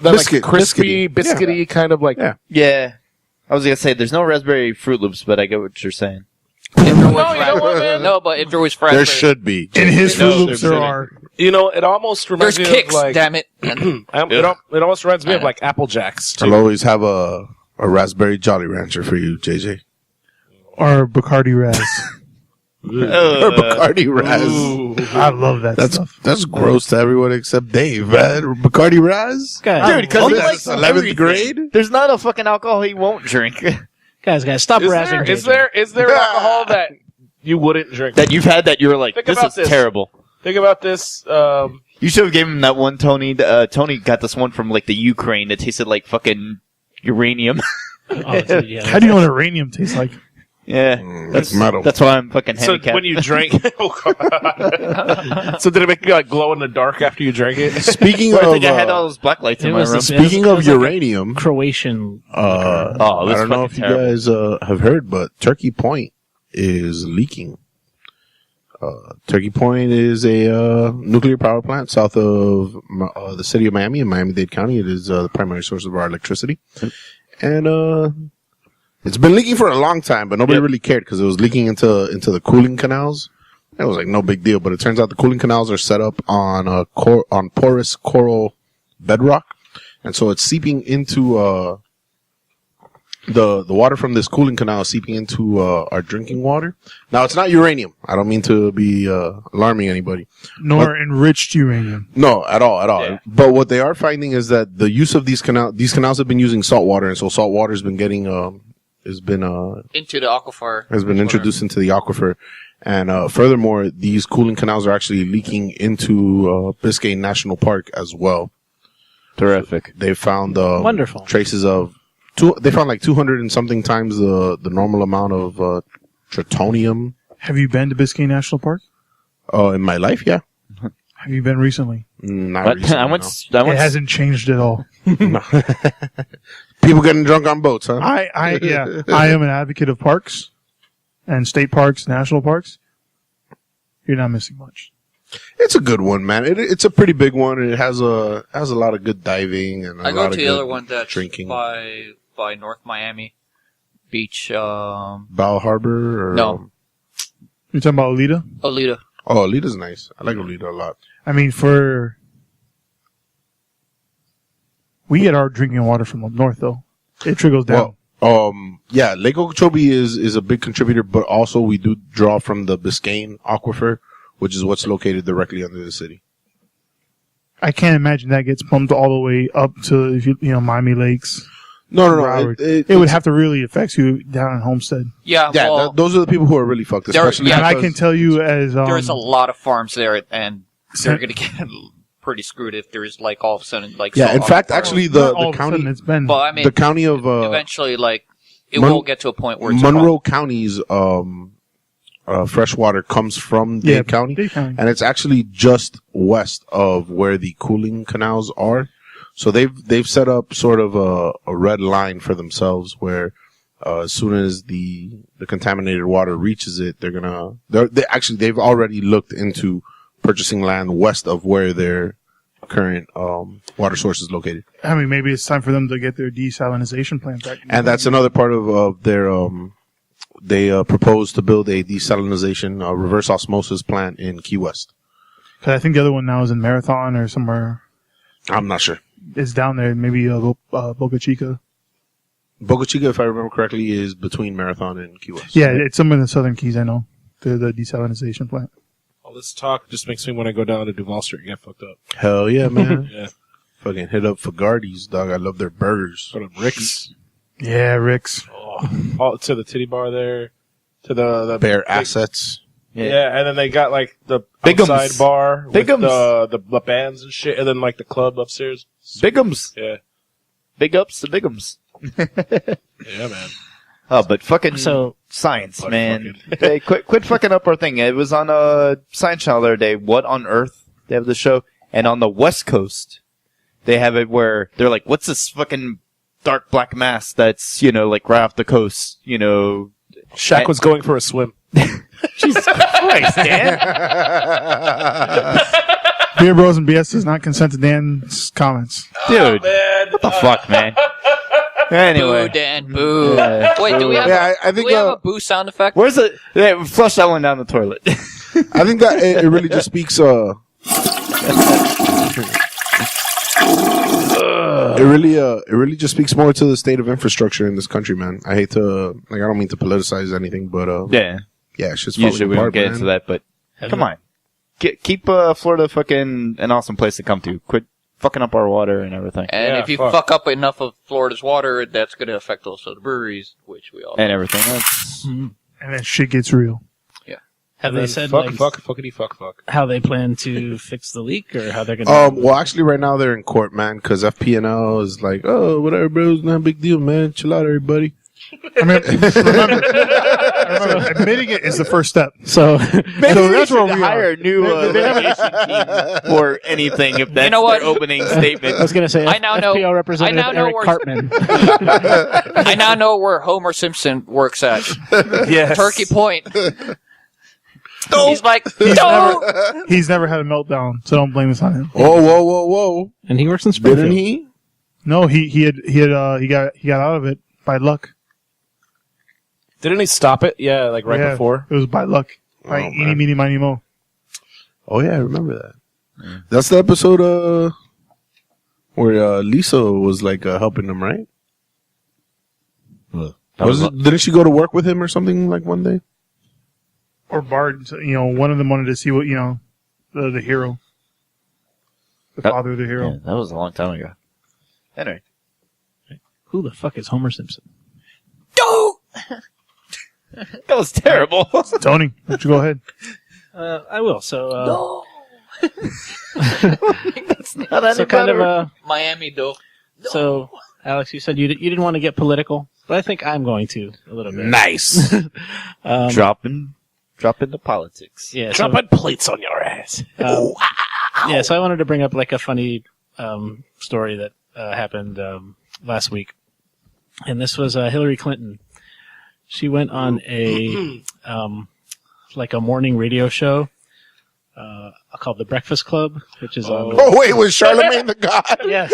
that Biscuit- like crispy, biscuity kind of like. Yeah. Yeah. I was going to say, there's no raspberry Fruit Loops, but I get what you're saying. If there was No, you know what, raspberry- man? no, but if there was There raspberry, should be. In his Fruit No, Loops, there there's- are. You know, it almost reminds there's me kicks. of like. Damn it! It almost reminds me of like Apple Jacks I'll too. always have a raspberry Jolly Rancher for you, JJ. Or Bacardi Raz. Or Bacardi Raz. I love that stuff. That's gross to everyone except Dave, man. Bacardi Raz? Guys, Dude, because Oh, he that's likes 11th everything. grade? There's not a fucking alcohol he won't drink. guys, stop Is razzing. there JJ. is there alcohol that you wouldn't drink? that you've had that you're like, Think this about is this. terrible. Think about this. You should have given him that one, Tony. Tony got this one from like the Ukraine that tasted like fucking uranium. Oh, dude, yeah. How do you know what uranium tastes like? Yeah, That's metal. That's why I'm fucking So handicapped. when you drank, oh god. So did it make you like glow in the dark after you drank it? Speaking I of think I had all those black lights in It my was room. the- speaking it of was like a uranium, Croatian. Oh, I this don't know if fucking you terrible. guys have heard, but Turkey Point is leaking. Turkey Point is a nuclear power plant south of the city of Miami in Miami-Dade County. It is the primary source of our electricity, and it's been leaking for a long time, but nobody really cared because it was leaking into the cooling canals. It was like no big deal, but it turns out the cooling canals are set up on on porous coral bedrock, and so it's seeping into the water from this cooling canal is seeping into our drinking water. Now, it's not uranium. I don't mean to be alarming anybody. Nor enriched uranium. No, at all. Yeah. But what they are finding is that the use of these canals have been using salt water, and so salt water has been getting Into the aquifer. has been introduced into the aquifer. And furthermore, these cooling canals are actually leaking into Biscayne National Park as well. Terrific. They found Wonderful. traces of they found like 200 and something times the normal amount of tritonium. Have you been to Biscayne National Park? In my life, yeah. Have you been recently? Not But recently, I went. no. I It went. hasn't changed at all. No. People getting drunk on boats, huh? I am an advocate of parks and state parks, national parks. You're not missing much. It's a good one, man. It's a pretty big one. And it has a lot of good diving and I go to the other one that's drinking. by North Miami Beach. Bal Harbor or No. You're talking about Alita? Alita. Oh, Alita's nice. I like Alita a lot. I mean, we get our drinking water from up north, though. It trickles down. Well, yeah, Lake Okeechobee is a big contributor, but also we do draw from the Biscayne aquifer, which is what's located directly under the city. I can't imagine that gets pumped all the way up to Miami Lakes. No. Broward. It would have to really affect you down in Homestead. Yeah, Yeah, well, those are the people who are really fucked, There- especially. yeah, And I because- can tell you as there's a lot of farms there, and they're Sen- going to get pretty screwed if there's like all of a sudden like. Yeah, salt in on fact, the farm. actually, Not all the of a sudden county, it's been. Well, I mean, the county of eventually, like it Mon- will get to a point where it's Monroe County's fresh water comes from Dade County, Dade County. and it's actually just west of where the cooling canals are. So they've set up sort of a red line for themselves where as soon as the contaminated water reaches it, they've already looked into purchasing land west of where their current water source is located. I mean, maybe it's time for them to get their desalinization plant back. And that's another part of their they propose to build a desalinization reverse osmosis plant in Key West. 'Cause I think the other one now is in Marathon or somewhere. I'm not sure. It's down there, maybe Boca Chica. Boca Chica, if I remember correctly, is between Marathon and Key West. Yeah, it's somewhere in the Southern Keys, I know. The desalinization plant. All this talk just makes me want to go down to Duval Street and get fucked up. Hell yeah, man. Yeah. Fucking hit up Fagardi's, dog. I love their burgers. Go to Rick's. Yeah, Rick's. All to the titty bar there. To the Bear big- assets. Yeah, and then they got like the Bigums. outside bar with Bigums. the bands and shit, and then like the club upstairs. Bigums. Yeah, Big ups to Bigums. yeah, man. Oh, but fucking So science, Fuck man. Hey, quit fucking up our thing. It was on Science Channel the other day. What on Earth? They have the show. And on the West Coast, they have it where they're like, what's this fucking dark black mass that's, like right off the coast, Shaq was going for a swim. Jesus Christ, Dan. Beer Bros and BS does not consent to Dan's comments. Dude, Man, what the fuck, man? Anyway. Boo, Dan, boo. Yeah, Wait, do we have? Yeah, I do think we have a boo sound effect? Where's the... Yeah, flush that one down the toilet. I think that it really just speaks. It really just speaks more to the state of infrastructure in this country, man. I hate to I don't mean to politicize anything, but Yeah. it's just Usually falling we don't apart, get man. into that, but come on. Keep Florida fucking an awesome place to come to. Quit fucking up our water and everything. And Yeah, if you fuck. fuck up enough of Florida's water, that's going to affect also the breweries, which we all. And everything. That's... And then shit gets real. have they said fuckity fuck. how they plan to fix the leak or how they're going to? Well, actually, right now they're in court, man, because FPNL is like, oh, whatever, bro, it's not a big deal, man. Chill out, everybody. I mean, remember, admitting it is the first step. So So that's where we hire a new litigation team for anything if that's You know what? their opening statement. I was going to say, I now know- FPL representative I now know Eric where- Cartman. I now know where Homer Simpson works at. Yes. Turkey Point. He's like, no. He's never had a meltdown, so don't blame this on him. Oh, whoa. And he works in Springfield. Didn't he? No, he got out of it by luck. Didn't he stop it? Yeah, like right Yeah, before. it was by luck. By Oh, eeny, man. meeny, miny, mo. Oh, yeah, I remember that. That's the episode where Lisa was like helping him, right? Didn't she go to work with him or something like one day? Or Bard, one of them wanted to see what, the hero. The father of the hero. Yeah, that was a long time ago. Anyway. Who the fuck is Homer Simpson? That was terrible. Tony, why don't you go ahead? I will. So, That's not any so kind better. of Miami, though. so Alex, you said you didn't want to get political, but I think I'm going to a little bit. Nice. Drop into politics. Yeah. So, Dropping plates on your ass. yeah. So I wanted to bring up like a funny story that happened last week, and this was Hillary Clinton. She went on a like a morning radio show called The Breakfast Club, which is Oh, wait, was Charlemagne the God? yes,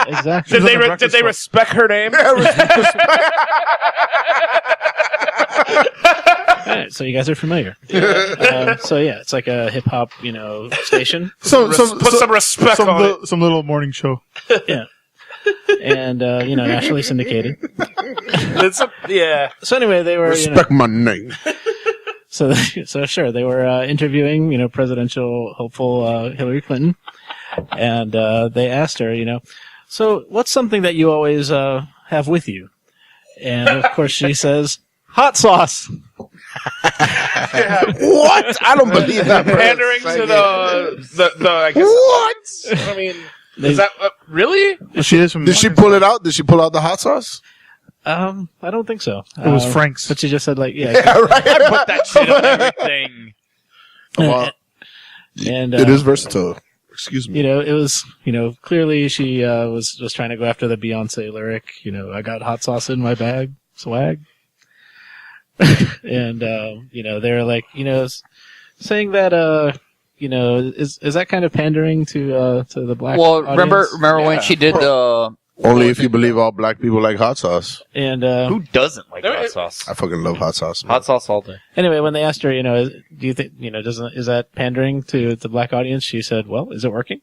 exactly. Did they respect her name? All right, so you guys are familiar. So yeah, it's like a hip hop, station. Put some respect on it. Some little morning show. Yeah, and nationally syndicated. Yeah. So anyway, they were Respect my name. So sure, they were interviewing, presidential hopeful Hillary Clinton, and they asked her, so what's something that you always have with you? And of course she says, hot sauce. What? I don't believe that. Pandering to the I guess. What? I mean, is that really? She is from. Did she pull it out? Did she pull out the hot sauce? I don't think so. It was Frank's. But she just said Yeah, right. Put that shit on everything. Well, and it is versatile. Excuse me. it was clearly she was just trying to go after the Beyonce lyric. I got hot sauce in my bag, swag. And they were like, saying that is that kind of pandering to the black Well, audience? remember when she did the Only if you believe all black people like hot sauce. And Who doesn't like hot sauce? I fucking love hot sauce. Man. Hot sauce all day. anyway, when they asked her, do you think is that pandering to the black audience? She said, well, is it working?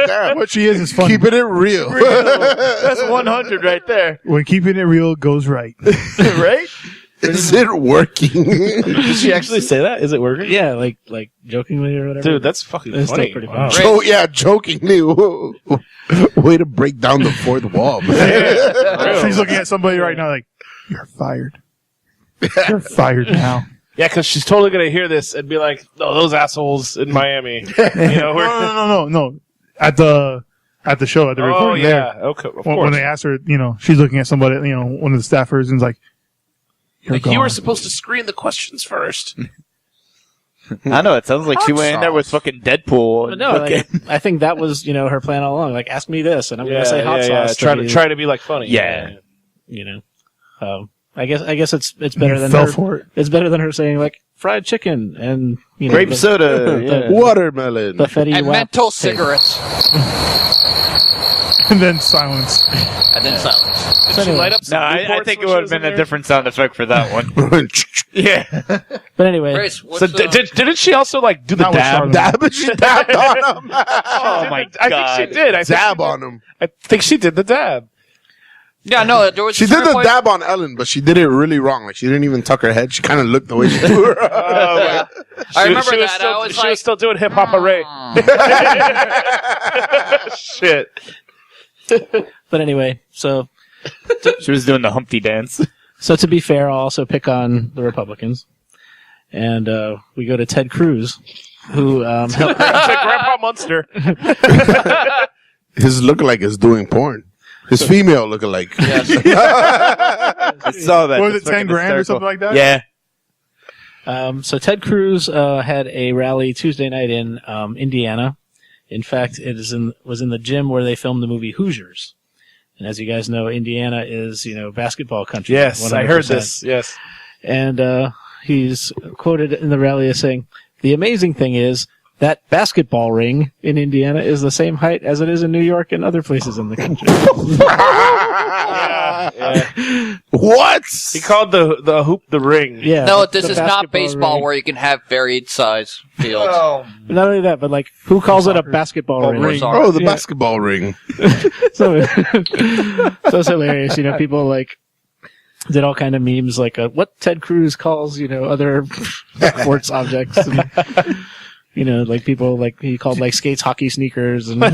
Damn. What she is funny. Keeping it real. That's 100 right there. When keeping it real goes right. Right? Is it working? Did she actually say that? Is it working? Yeah, like jokingly or whatever. Dude, that's fucking It's funny. still pretty funny. Jokingly. Way to break down the fourth wall, man. She's looking at somebody right now like, you're fired. You're fired now. Yeah, because she's totally gonna hear this and be like, "Oh, those assholes in Miami." No. At the show, at the Oh recording yeah, there. okay, of When course. they asked her, she's looking at somebody, one of the staffers, and is like, you're Like, you were gone. supposed to screen the questions first. I know, it sounds like she went in there with fucking Deadpool. But And no, fucking, I think that was her plan all along. Like, ask me this, and I'm going to say hot sauce. Try to be like funny. Yeah. I guess it's better than fell her. for it. It's better than her saying like fried chicken and grape the, soda. Yeah. Watermelon. the Fetty and Wap menthol taste. cigarettes. And then silence. And then silence. Did she light up some No, I Newports think it when she would have was been in a there? different sound effect for that one. Yeah. But anyway, Grace, what's So didn't she also like do the Not with dab? Charlotte. Dab, she dabbed on him. Oh my I god. think she did. Dab on him. I think she did the dab. Yeah, no, there was She a did certain the point- dab on Ellen, but she did it really wrong. Like, she didn't even tuck her head. She kind of looked the way she threw her. Yeah. I remember she was that. Still, I was she like, was still doing hip hop array. Shit. but anyway, so She was doing the Humpty dance. to be fair, I'll also pick on the Republicans, and we go to Ted Cruz, who helped. It's like Grandpa Munster. His look like is doing porn. His female look-alike. Yes. I saw that. What was It's it, 10 fucking grand or hysterical. something like that? Yeah. So Ted Cruz had a rally Tuesday night in Indiana. In fact, it was in the gym where they filmed the movie Hoosiers. And as you guys know, Indiana is basketball country. Yes, I heard 100%. this. Yes. And he's quoted in the rally as saying, "The amazing thing is that basketball ring in Indiana is the same height as it is in New York and other places in the country." Yeah. What? He called the hoop the ring. Yeah. No, the- this the is not basketball baseball ring. where you can have varied size fields. Not only that, but like, who calls it a basketball ring? ring. Oh, the Yeah. basketball ring. So, so it's hilarious. People like did all kind of memes like what Ted Cruz calls other sports objects. And, like people like he called like skates hockey sneakers. And Do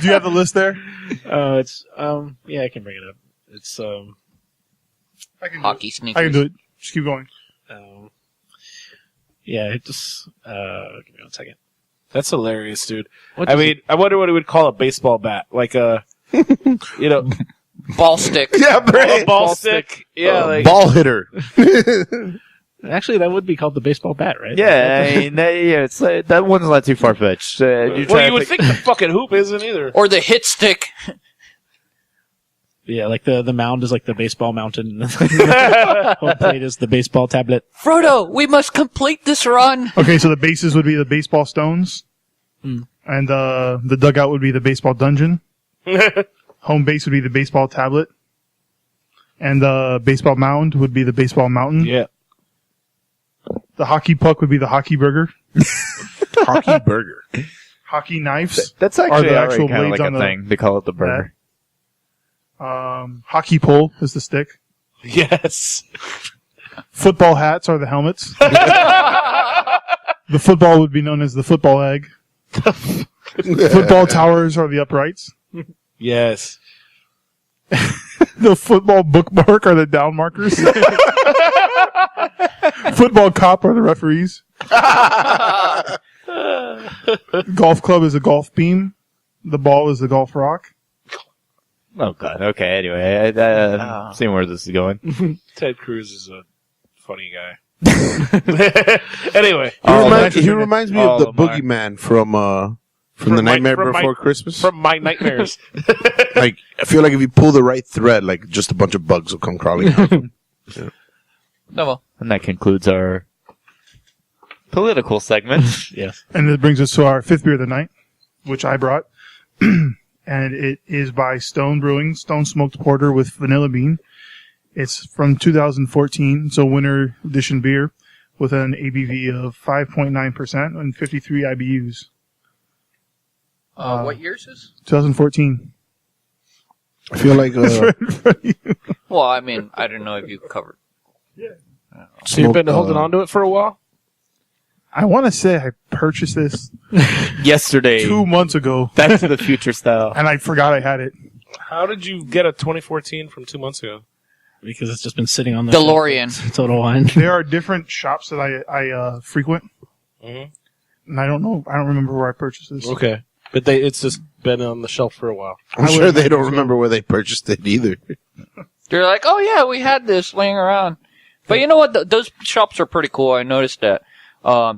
you have the list there? it's yeah, I can bring it up. It's I can Hockey I sneakers. can do it. Just keep going. yeah, it just give me 1 second. That's hilarious, dude. What I does mean, I wonder what he would call a baseball bat. Like a, Ball stick. Yeah, a ball stick. Yeah, like, ball hitter. Actually, that would be called the baseball bat, right? Yeah, I mean, it's that one's not too far fetched. well, you would think the fucking hoop isn't either. Or the hit stick. Yeah, like the mound is like the baseball mountain. Home plate is the baseball tablet. Frodo, we must complete this run. Okay, so the bases would be the baseball stones, and the dugout would be the baseball dungeon. Home base would be the baseball tablet, and the baseball mound would be the baseball mountain. Yeah. The hockey puck would be the hockey burger. Hockey burger. Hockey knives. That's Are actually the already actual kind of blades like on a the thing. They call it the burger. Hockey pole is the stick. Yes. Football hats are the helmets. The football would be known as the football egg. Football towers are the uprights. Yes. The football bookmark are the down markers. Football cop are the referees. Golf club is a golf beam. The ball is the golf rock. Oh god. Okay. Anyway, I'm seeing where this is going. Ted Cruz is a funny guy. Anyway. He reminds me of All the of mine. boogeyman from the Nightmare Before Christmas. From My Nightmares. Like, I feel like if you pull the right thread, like just a bunch of bugs will come crawling out. No, well. And that concludes our political segment. Yes. And it brings us to our fifth beer of the night, which I brought. And it is by Stone Brewing, Stone Smoked Porter with Vanilla Bean. It's from 2014. It's a winter edition beer with an ABV of 5.9% and 53 IBUs. What year is this? 2014. I feel like Well, I mean, I don't know if you covered. So you've been holding on to it for a while? I want to say I purchased this Yesterday, 2 months ago, Back to the Future style. and I forgot I had it. How did you get a 2014 from 2 months ago? Because it's just been sitting on the DeLorean. shelf. Total Wine. There are different shops that I frequent, Mhm. and I don't remember where I purchased this. Okay. But it's just been on the shelf for a while. I'm sure they don't remember where they purchased it either. They're like, oh yeah, we had this laying around. But you know what? Those shops are pretty cool. I noticed that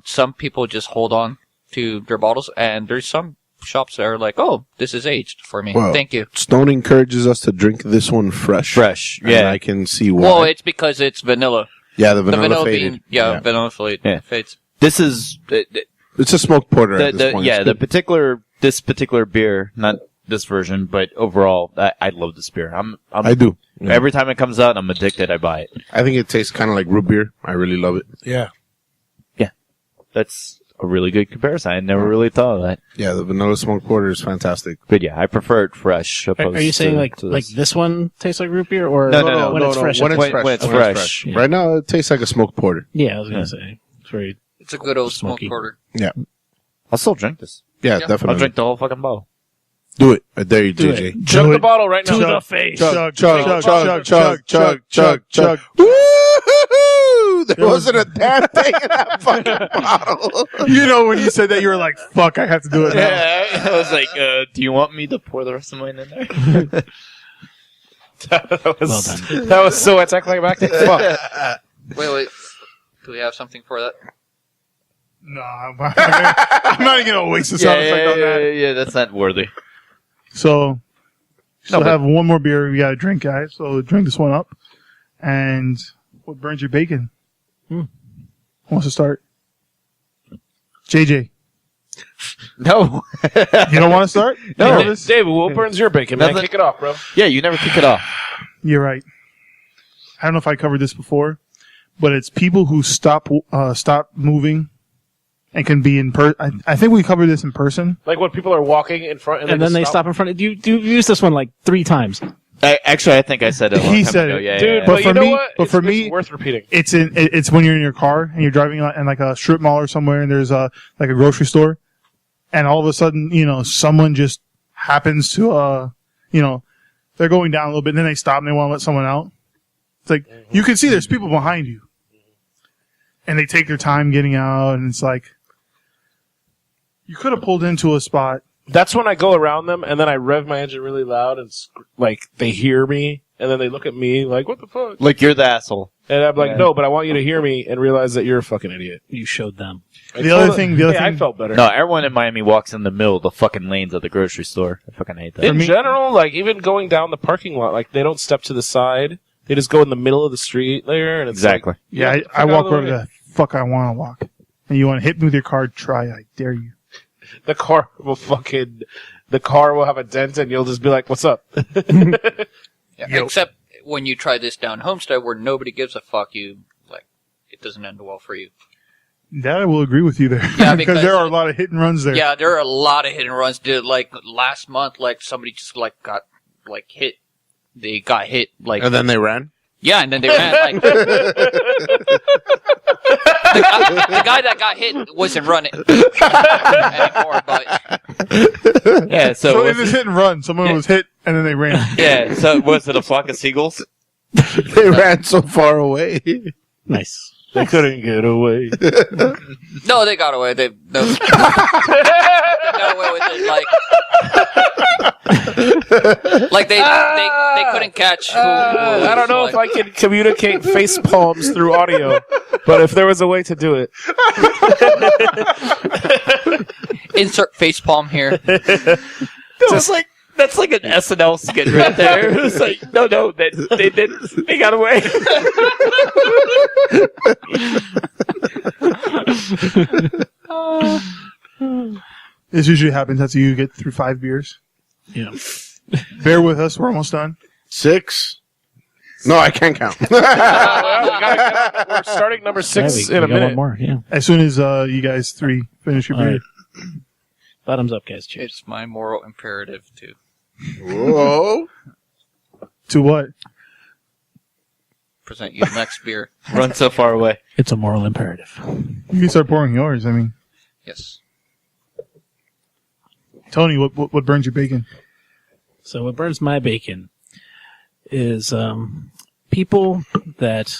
some people just hold on to their bottles, and there's some shops that are like, oh, this is aged for me. Well, Thank you. Stone encourages us to drink this one fresh. Fresh, And yeah. I can see why. Well, it's because it's vanilla. yeah, the The vanilla, vanilla faded. bean, vanilla fades. This is It's a smoked porter at this point. It's good. this particular beer, not this version, but overall, I love this beer. I do. Yeah. Every time it comes out, I'm addicted. I buy it. I think it tastes kind of like root beer. I really love it. Yeah. That's a really good comparison. I never really thought of that. Yeah, the vanilla smoked porter is fantastic. But yeah, I prefer it fresh. Are you saying to like this one tastes like root beer, or No, when it's fresh? When it's When- fresh. when it's When fresh. Yeah. Right now, it tastes like a smoked porter. Yeah, I was gonna say it's very. It's a good old Smoky. smoked porter. I'll still drink this. Yeah, Yeah. definitely. I'll drink the whole fucking bottle. Do it. I dare you, Do JJ. it. Chug Do the it. bottle right now. Chug, face. Chug, Chug, chug, chug, chug, chug, chug. Woo-hoo-hoo! you? There wasn't a damn thing in that fucking bottle. You know, when you said that, you were like, "Fuck, I have to do it now." Yeah, I was like, do you want me to pour the rest of mine in there? That was so anticlimactic. Fuck. Wait. Do we have something for that? No, I'm not even gonna waste the sound effect on that. Yeah, that's not worthy. So, have one more beer we gotta drink, guys. So drink this one up. And what burns your bacon? Who wants to start? JJ. No. You don't want to start? No. David, what burns your bacon, man? Kick it off, bro. Yeah, you never kick it off. You're right. I don't know if I covered this before, but it's people who stop moving and can be in person. I think we covered this in person. Like when people are walking in front and then they stop in front of you. You used this one like 3 times. Actually, I think I said it. He said it, yeah, dude. yeah. But you know what? For It's me, worth repeating. It's when you're in your car and you're driving in like a strip mall or somewhere, and there's like a grocery store, and all of a sudden, someone just happens to, they're going down a little bit, and then they stop and they want to let someone out. It's like you can see there's people behind you, and they take their time getting out, and it's like you could have pulled into a spot. That's when I go around them, and then I rev my engine really loud, and they hear me, and then they look at me like, "What the fuck?" Like you're the asshole. And I'm like, "No, but I want you to hear me and realize that you're a fucking idiot." You showed them. The other thing, I felt better. No, everyone in Miami walks in the middle of the fucking lanes at the grocery store. I fucking hate that. In general, like even going down the parking lot, like they don't step to the side; they just go in the middle of the street there, and it's Exactly. Yeah, I walk wherever the fuck I want to walk. And you want to hit me with your car? Try, I dare you. The car will have a dent, and you'll just be like, "What's up?" Except when you try this down Homestead, where nobody gives a fuck, it doesn't end well for you. That I will agree with you there. Yeah, because there are a lot of hit and runs there. Yeah, there are a lot of hit and runs. Dude, like last month, somebody just got hit. They got hit and then they ran. Yeah, and then they ran. The guy that got hit wasn't running anymore, but Yeah, so it was hit and run. Someone was hit and then they ran. yeah. So was it a flock of seagulls? They ran so far away. Nice. They couldn't get away. no, they got away. They got away with it. Like they couldn't catch. I don't know if I can communicate face palms through audio, but if there was a way to do it, insert face palm here. That's like an SNL skit right there. It was like, no, they got away. This usually happens after you get through 5 beers. Yeah. Bear with us. We're almost done. 6. No, I can't count. we're starting number 6 in a we got minute. One more, yeah. As soon as you guys 3 finish your All beer. right. Bottoms up, guys. Cheers. It's my moral imperative to Whoa. To what? present you the next beer. Run so far away. It's a moral imperative. You can start pouring yours. I mean, Yes. Tony, what burns your bacon? So what burns my bacon is people that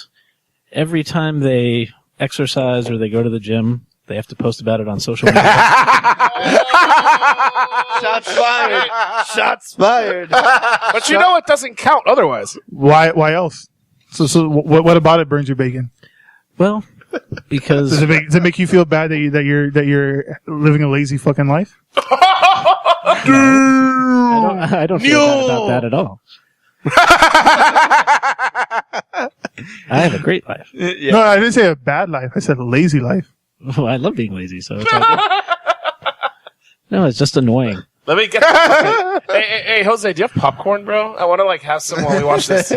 every time they exercise or they go to the gym, they have to post about it on social media. Shots fired. Shots fired. But you know it doesn't count otherwise. Why else? So what about it burns your bacon? Well, because Does it make you feel bad that you're living a lazy fucking life? I don't feel bad about that at all. I have a great life. Yeah. No, I didn't say a bad life. I said a lazy life. Well, I love being lazy, so it's all good. No, it's just annoying. Let me get. Hey, Jose, do you have popcorn, bro? I want to have some while we watch this.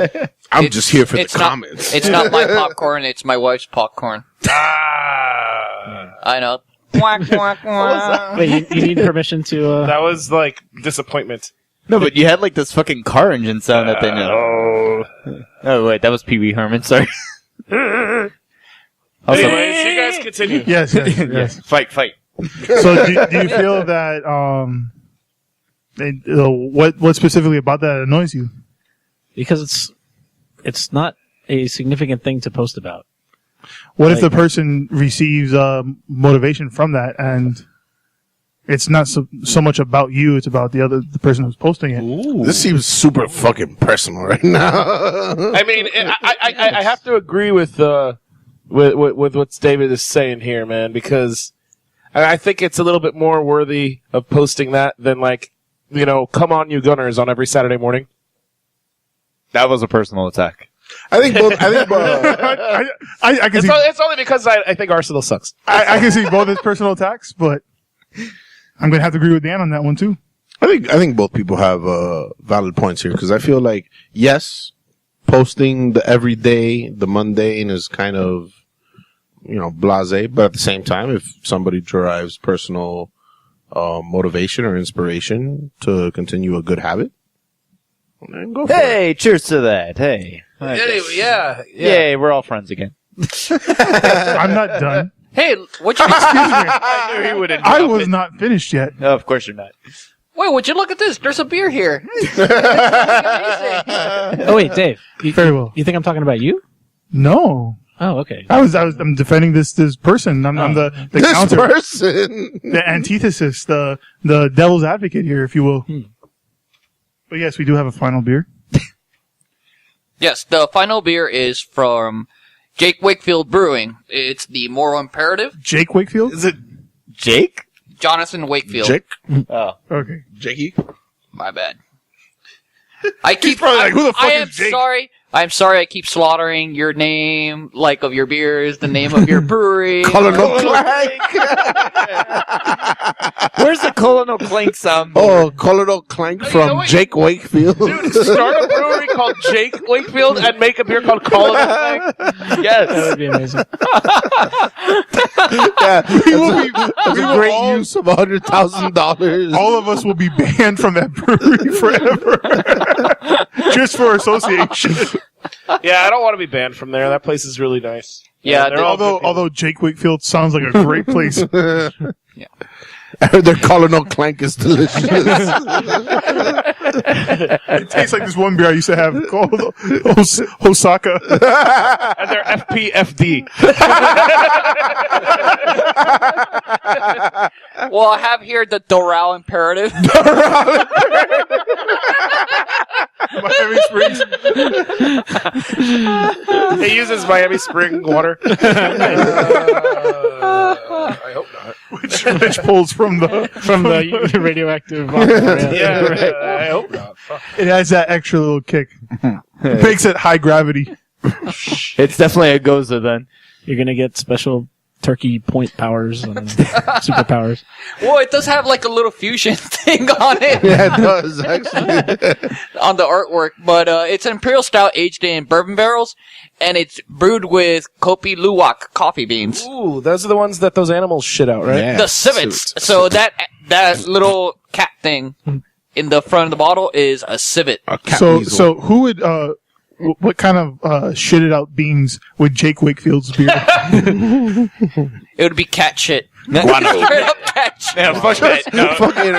I'm just here for the It's not- comments. It's not my popcorn, it's my wife's popcorn. I know. Quack, quack, quack. Wait, you need permission to... That was disappointment. No, but you had this fucking car engine sound that they know. Oh, wait, that was Pee Wee Herman, sorry. Anyways, you guys continue. Yes. Fight. So do you feel that what specifically about that annoys you? Because it's not a significant thing to post about. What if the person receives motivation from that, and it's not so much about you; it's about the person who's posting it. Ooh. This seems super fucking personal right now. I mean, I have to agree with what David is saying here, man, because I think it's a little bit more worthy of posting that than like, come on you Gunners on every Saturday morning. That was a personal attack. I think both. I can see. It's only because I think Arsenal sucks. I can see both as personal attacks, but I'm gonna have to agree with Dan on that one too. I think both people have valid points here because I feel like yes, posting the everyday, the mundane is kind of blasé, but at the same time, if somebody derives personal motivation or inspiration to continue a good habit, then go for it. Hey, cheers to that. Hey. Anyway, yeah. Yay, we're all friends again. I'm not done. Hey, what you Excuse me. I knew he wouldn't. I was not finished yet. No, of course you're not. Wait, would you look at this? There's a beer here. Oh wait, Dave. Very well. You think I'm talking about you? No. Oh, okay. I'm defending this person. I'm the This counter, person. the antithesis, the devil's advocate here, if you will. But yes, we do have a final beer. Yes, the final beer is from Jake Wakefield Brewing. It's the Moral Imperative. Jake Wakefield? Is it Jake? Jonathan Wakefield. Jake. Oh. Okay. Jakey. My bad. I keep. probably like, who the fuck I is am Jake? sorry. I'm sorry. I keep slaughtering your name, like of your beers, the name of your brewery. Colonel Clank. Where's the Colonel Clank sound? Oh, Colonel Clank from what? Jake Wakefield. Dude, start a brewery called Jake Wakefield and make a beer called Colin Clank. That Yes. would be amazing. Yeah, We a will great all- use of $100,000. All of us will be banned from that brewery forever. Just for association. Yeah, I don't want to be banned from there. That place is really nice. Yeah, they're all good people. Although Jake Wakefield sounds like a great place. Their Colonel Clank is delicious. It tastes like this one beer I used to have called Osaka. And they're FPFD. Well, I have here the Doral Imperative. Miami Springs. He uses Miami Spring water. I hope not. Which pulls from the. Radioactive. Yeah, right. I hope not. Fuck. It has that extra little kick. It makes it high gravity. It's definitely a Goza then. You're gonna get special turkey point powers and superpowers. Well, it does have like a little fusion thing on it. Yeah, it does, actually. On the artwork, but it's an imperial stout aged in bourbon barrels, and it's brewed with Kopi Luwak coffee beans. Ooh, those are the ones that those animals shit out, right? Yeah. The civets. So that little cat thing in the front of the bottle is a civet. A cat So weasel. so who would what kind of shitted out beans would Jake Wakefield's beer? It would be cat shit. Straight up cat shit. Yeah, fuck that. No. Fucking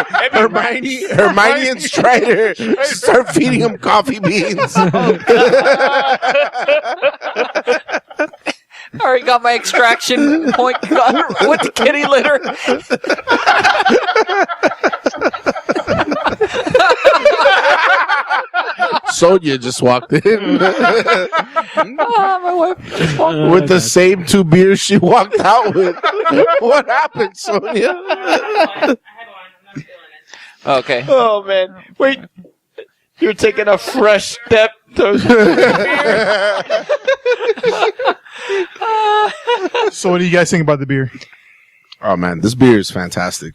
Hermione and Strider start feeding him coffee beans. I already got my extraction point with the kitty litter. Sonia just walked in My wife. with the same 2 beers she walked out with. What happened, Sonia? Okay. Oh man! Wait, you're taking a fresh step to. So what do you guys think about the beer? Oh man, this beer is fantastic.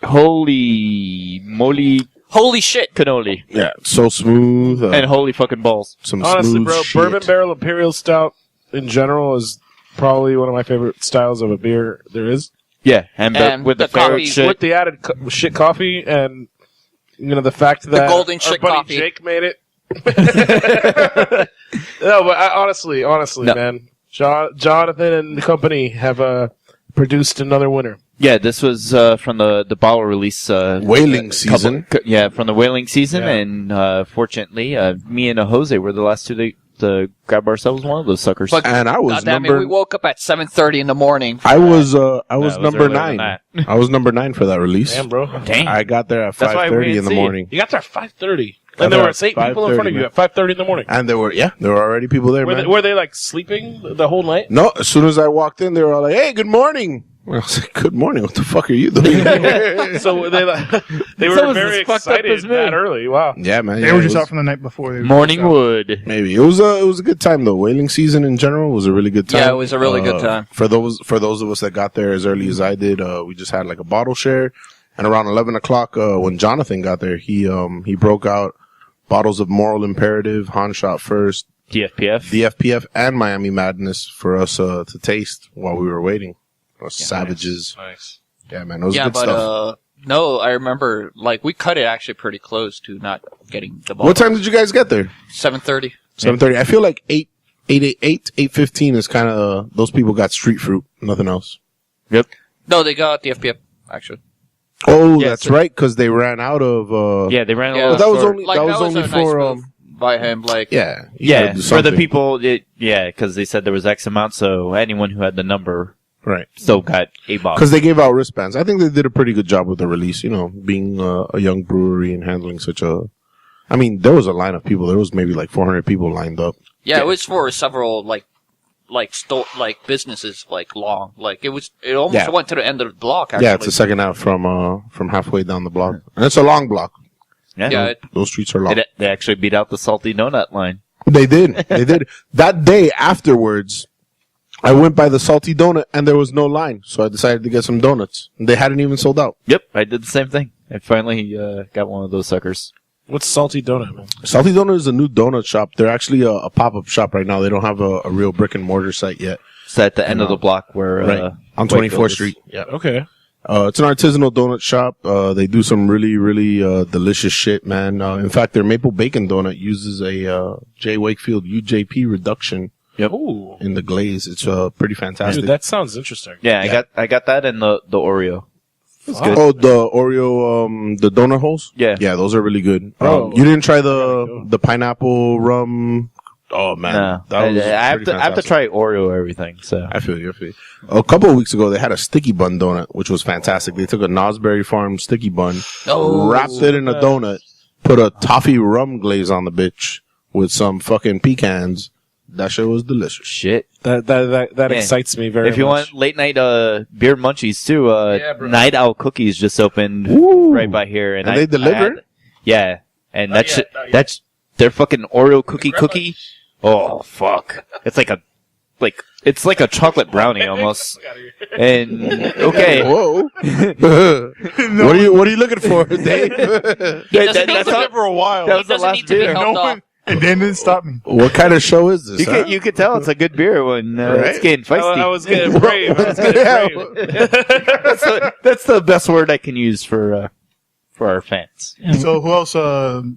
Holy moly Holy shit. cannoli Yeah, so smooth. and holy fucking balls! Some Honestly, smooth bro, shit. Bourbon Barrel Imperial Stout in general is probably one of my favorite styles of a beer there is. Yeah, and, And with the the coffee ferret shit. With the added shit coffee and the fact that golden our shit buddy coffee. Jake made it. No, but honestly, No. man, Jonathan and the company have produced another winner. Yeah, this was from the bottle release. Whaling season. Yeah, from the whaling season, Yeah. and fortunately, me and Jose were the last two to grab ourselves one of those suckers. But And I was goddamn it, number. we woke up at 7:30 in the morning. I was No, it number earlier than 9. that. I was number 9 for that release. Damn, bro. Dang. I got there at That's why we 5:30 didn't in the see it. morning, You got there at 5:30. Got And there there were at 8 people in front of 5:30, you at 5:30 in the morning. and there were already people there, man. Were they like sleeping the whole night? No, as soon as I walked in, they were all like, "Hey, good morning." I was like, "Good morning. What the fuck are you doing?" So they were Someone's very as fucked up excited as me. that early. Wow. Yeah, man. They yeah, were it just was- out from the night before. They were Morning just out. wood. Maybe it was a good time though. Whaling season in general was a really good time. Yeah, it was a really good time. For those of us that got there as early as I did. We just had like a bottle share, and around 11 o'clock, when Jonathan got there, he broke out bottles of Moral Imperative, Han Shot First, DFPF. DFPF, and Miami Madness for us to taste while we were waiting. Us savages. Nice. Yeah, man, it was Yeah, good but stuff. no, I remember like we cut it actually pretty close to not getting the ball. What time did you guys get there? 7:30. 7:30. I feel like 8:15 is kind of those people got street fruit, nothing else. Yep. No, they got the FPF actually. Oh, Yeah, that's so- right, because they ran out of. Yeah, they ran a Yeah. little That was short. only Like that was only a for nice move by him. Like yeah Yeah, do for the something. people, because they said there was X amount, so anyone who had the number right. still got a box. Because they gave out wristbands. I think they did a pretty good job with the release. You know, being a young brewery and handling such a. I mean, there was a line of people. There was maybe like 400 people lined up. yeah, it was for several like businesses like long. Like it almost Yeah. went to the end of the block. Actually. Yeah, it's the second out from halfway down the block, and it's a long block. Yeah, Those streets are long. They actually beat out the salty donut line. They did. They did. That day afterwards, I went by the Salty Donut and there was no line. So I decided to get some donuts. They hadn't even sold out. Yep, I did the same thing. I finally got one of those suckers. What's salty donut, man? Salty Donut is a new donut shop. They're actually a pop-up shop right now. They don't have a real brick and mortar site yet. It's at the end of the block where Right. On Wakefield 24th is. Street. Yeah. Okay. It's an artisanal donut shop. They do some really, really delicious shit, man. In fact, their maple bacon donut uses a J. Wakefield UJP reduction Yep. Ooh. in the glaze. It's pretty fantastic. Dude, that sounds interesting. Yeah, I got that and the Oreo. It's good. Oh, the Oreo, the donut holes? Yeah. Yeah, those are really good. Oh. You didn't try the pineapple rum? Oh, man. No, That was I have pretty to fantastic. try Oreo everything. So I feel you. A couple of weeks ago, they had a sticky bun donut, which was fantastic. They took a Nosberry Farm sticky bun, wrapped it in a donut, put a toffee rum glaze on the bitch with some fucking pecans. That shit was delicious. shit. That Man, excites me very much. If you want late night beer munchies too, Yeah, bro. Night Owl Cookies just opened Ooh. right by here, and And they deliver? Yeah, and Not yet. that's their fucking Oreo cookie. Oh fuck! It's like a chocolate brownie almost. And okay, Whoa. What are you looking for, Dave? that's not for a while. That was the doesn't last need to be beer. helped off. And then didn't stop me. What kind of show is this? huh? You could tell it's a good beer when Right? it's getting feisty. I was getting brave. I was getting brave. That's the best word I can use for our fans. So who else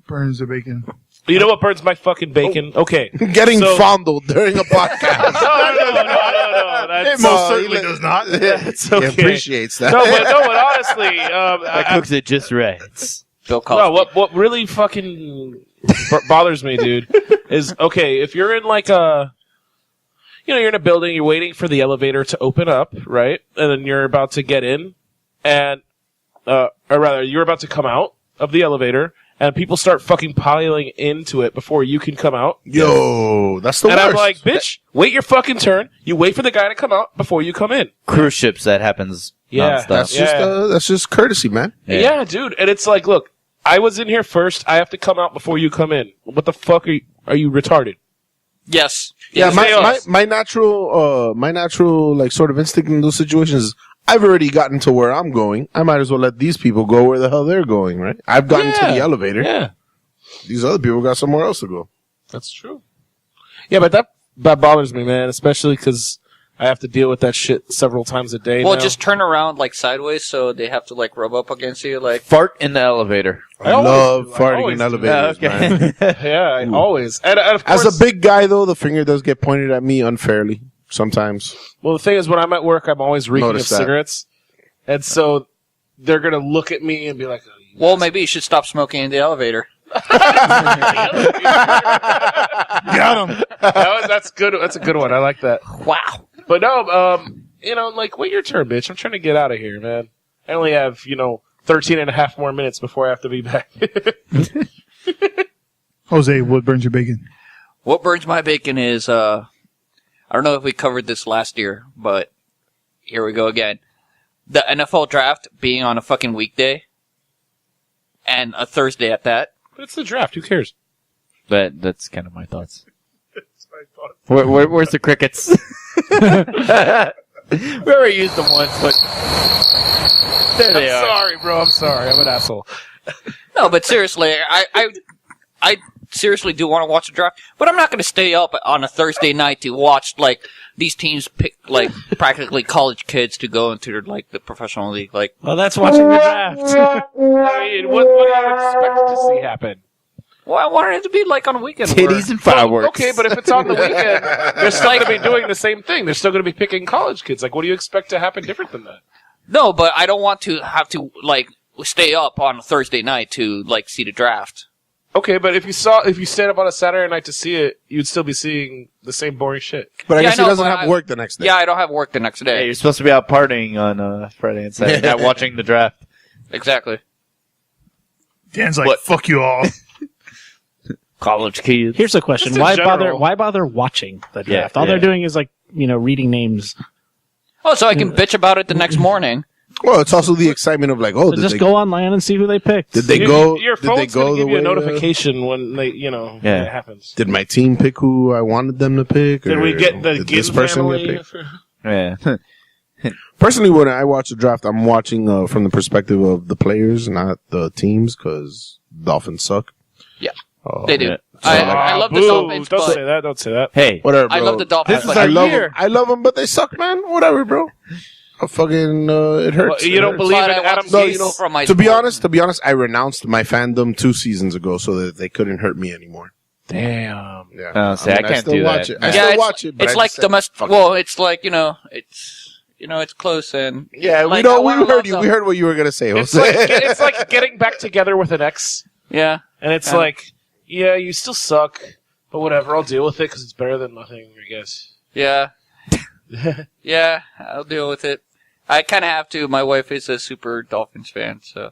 burns the bacon? You know what burns my fucking bacon? Okay. Getting So- fondled during a podcast. No. That's, It most certainly does not. That's He okay. appreciates that. No, but honestly, That cooks it just right. Bill Cosby. no, what really fucking bothers me, dude, is okay, if you're in like you're in a building, you're waiting for the elevator to open up, right? And then you're about to get in, and, or rather, you're about to come out of the elevator, and people start fucking piling into it before you can come out. Yo, that's the And worst. I'm like, bitch, wait your fucking turn. You wait for the guy to come out before you come in. Cruise ships, that happens Yeah, nonstop. that's just courtesy, man. Yeah. Dude. And it's like, look, I was in here first. I have to come out before you come in. What the fuck are you retarded? Yes. Yeah, Yes, my, they my, are. my natural like sort of instinct in those situations is I've already gotten to where I'm going. I might as well let these people go where the hell they're going, right? I've gotten to the elevator. Yeah, These other people got somewhere else to go. that's true. Yeah, but that bothers me, man, especially because I have to deal with that shit several times a day. Well, now. just turn around like sideways so they have to like rub up against you. Like Fart in the elevator. I always love do. I farting always in do. elevators, man. yeah, I always. And of As course, a big guy, though, the finger does get pointed at me unfairly sometimes. well, the thing is, when I'm at work, I'm always reeking Notice of that. cigarettes, and so they're gonna look at me and be like, oh, well, maybe you should stop smoking in the elevator. Got him. That's good. That's a good one. I like that. Wow. But no, like, wait your turn, bitch. I'm trying to get out of here, man. I only have, 13 and a half more minutes before I have to be back. Jose, what burns your bacon? What burns my bacon is, I don't know if we covered this last year, but here we go again. The NFL draft being on a fucking weekday and a Thursday at that. But it's the draft. Who cares? That's kind of my thoughts. Where's the crickets? We already used them once, but there they are. Sorry, bro. I'm sorry. I'm an asshole. No, but seriously, I seriously do want to watch the draft, but I'm not going to stay up on a Thursday night to watch, like, these teams pick, like, practically college kids to go into, like, the professional league. Like, Well, that's watching the draft. I mean, what do you expect to see happen? well, I wanted it to be, like, on a weekend. Titties and fireworks. Okay, but if it's on the weekend, they're still going to be doing the same thing. They're still going to be picking college kids. Like, what do you expect to happen different than that? No, but I don't want to have to, like, stay up on a Thursday night to, like, see the draft. Okay, but if you stayed up on a Saturday night to see it, you'd still be seeing the same boring shit. But I Yeah, guess I know, he doesn't but have work the next day. Yeah, I don't have work the next Hey, day. you're supposed to be out partying on Friday and Saturday, not watching the draft. Exactly. Dan's like, What? fuck you all. College kids. Here's a question: Just in Why general. bother watching the draft? Yeah, All yeah. they're doing is like reading names. Oh, so I can bitch about it the next morning. Well, it's also the excitement of like, oh, So did just they go online and see who they picked. Did they go? Your Did they phone's go going to the give you a way? notification when they, when it happens. Did my team pick who I wanted them to pick? Did or we get the did Ginn this person family? get picked? Yeah. Personally, when I watch the draft, I'm watching from the perspective of the players, not the teams, because Dolphins suck. Yeah, Oh, they do. yeah. I love the Boo. Dolphins, Don't but say that. Don't say that. Hey, Whatever, bro. I love the Dolphins. This is but our I love year. them. I love them, but they suck, man. Whatever, bro. I fucking it hurts. Well, you It don't hurts. believe But in I want Adam to see Gase? it from my To be sport. honest, I renounced my fandom 2 seasons ago so that they couldn't hurt me anymore. Damn. Yeah. Oh, see, I can't still do watch that. it. I Yeah, still it's, watch it. But it's I like just said, domestic. fuck Well, it's like it's close and Yeah, like, we I know. We wanna heard love you. them. We heard what you were gonna say, It's Jose. like, it's like getting back together with an ex, yeah, and it's Yeah. like, yeah, you still suck, but whatever, I'll deal with it because it's better than nothing, I guess. yeah, yeah. I'll deal with it. I kind of have to. My wife is a super Dolphins fan, so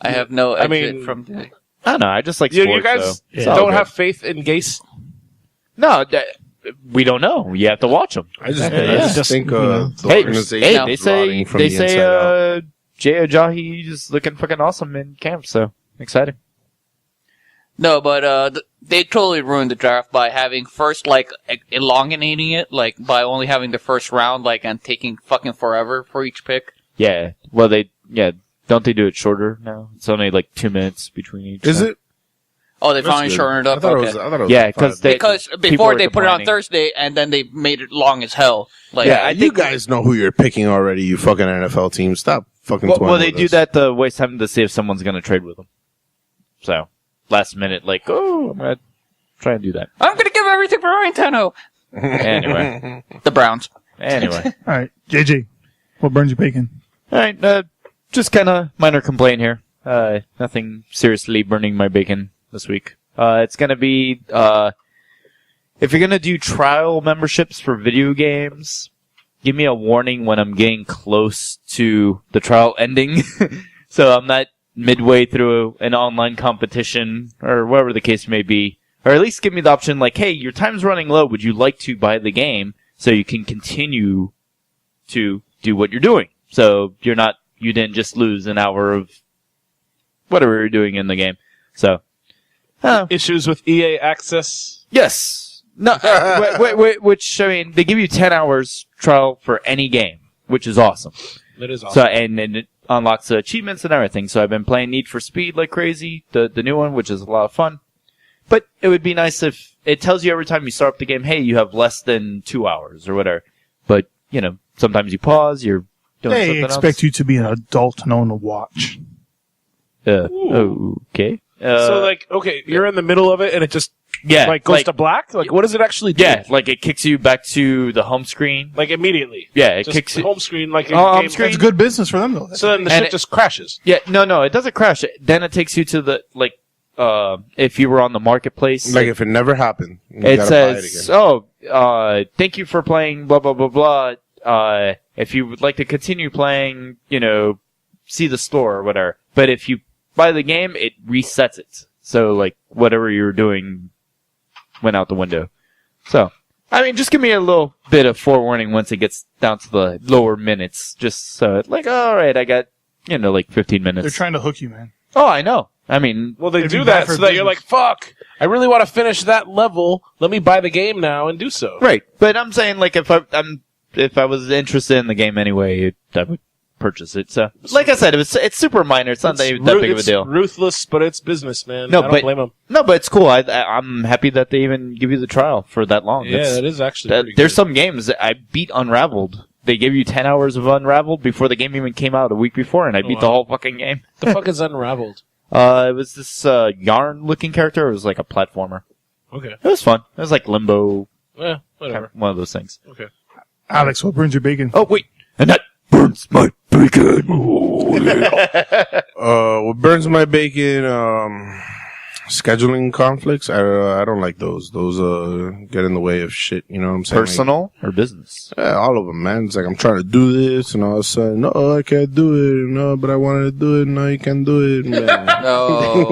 I have no I exit mean- from the. I don't know. I just like You sports. guys so it's all don't good. have faith in Gase? No, we don't know. You have to watch them. I just, Yeah. I just think the Hey, organization hey, No. they is say rotting from the inside out. Jay Ajayi is looking fucking awesome in camp. So exciting. No, but they totally ruined the draft by having first like elongating it, like by only having the first round, like and taking fucking forever for each pick. Yeah. Well, don't they do it shorter now? It's only like 2 minutes between each. Is time. it? Oh, they That's finally good. shortened it I up. thought Okay. it was. I thought it was Yeah, like because 5. Because people before were they put it on complaining. Thursday, and then they made it long as hell. Like, Yeah, I you think- guys know who you're picking already. You fucking NFL team. Stop fucking. Well, toying they with do us. that to waste time to see if someone's going to trade with them. So last minute, like, oh, I'm going to try and do that. I'm gonna give everything for Ryan Tannehill. Anyway, The Browns. anyway. All right, JJ, what burns your bacon? All right, just kind of minor complaint here. Nothing seriously burning my bacon this week. It's gonna be if you're gonna do trial memberships for video games, give me a warning when I'm getting close to the trial ending, so I'm not midway through an online competition or whatever the case may be. Or at least give me the option like, hey, your time's running low. Would you like to buy the game so you can continue to do what you're doing? So you didn't just lose an hour of whatever you're doing in the game. So, Issues with EA Access? yes. No, wait, which, I mean, they give you 10 hours trial for any game, which is awesome. That is awesome. So, and it unlocks achievements and everything. So I've been playing Need for Speed like crazy, the new one, which is a lot of fun. But it would be nice if it tells you every time you start up the game, hey, you have less than 2 hours or whatever. But, sometimes you pause, you're doing They something expect else. you to be an adult to know when to watch. Okay. So, okay, you're in the middle of it and it just, yeah, goes to black? Like, what does it actually do? yeah, like it kicks you back to the home screen. Like, immediately. Yeah, it Just kicks you. home screen, like a Home game. screen. It's good business for them, though. So then the And shit it- just crashes. Yeah, no, it doesn't crash. Then it takes you to the if you were on the marketplace, Like if it never happened, you it gotta buy it says, again. thank you for playing, blah, blah, blah, blah. If you would like to continue playing, see the store or whatever. But if you buy the game, it resets it. So, like, whatever you were doing went out the window. So, I mean, just give me a little bit of forewarning once it gets down to the lower minutes. Just so, like, alright, I got, like 15 minutes. They're trying to hook you, man. Oh, I know. I mean, Well, they It'd do be that bad for so that you're like, business. fuck, I really want to finish that level. Let me buy the game now and do so. right. But I'm saying, like, if I was interested in the game anyway, I would purchase it. So, like I said, it's super minor. It's not that big of a It's deal. ruthless, but it's business, man. No, I don't but- blame them. No, but it's cool. I'm happy that they even give you the trial for that long. Yeah, That's- that is actually that- pretty there's good. some games that I beat Unraveled. They gave you 10 hours of Unraveled before the game even came out a week before, and I beat the wow. whole fucking game. The fuck is Unraveled? It was this yarn-looking character. It was like a platformer. Okay. It was fun. It was like Limbo, Yeah, whatever. one of those things. Okay. Alex, what burns your bacon? Oh, wait. And that burns my bacon. What burns my bacon? Scheduling conflicts. I don't like those. Those get in the way of shit. You know what I'm saying? Personal or business? Like, yeah, all of them, man. It's like I'm trying to do this, and all of a sudden, no, I can't do it. No, but I wanted to do it. No, you can't do it. Man. No,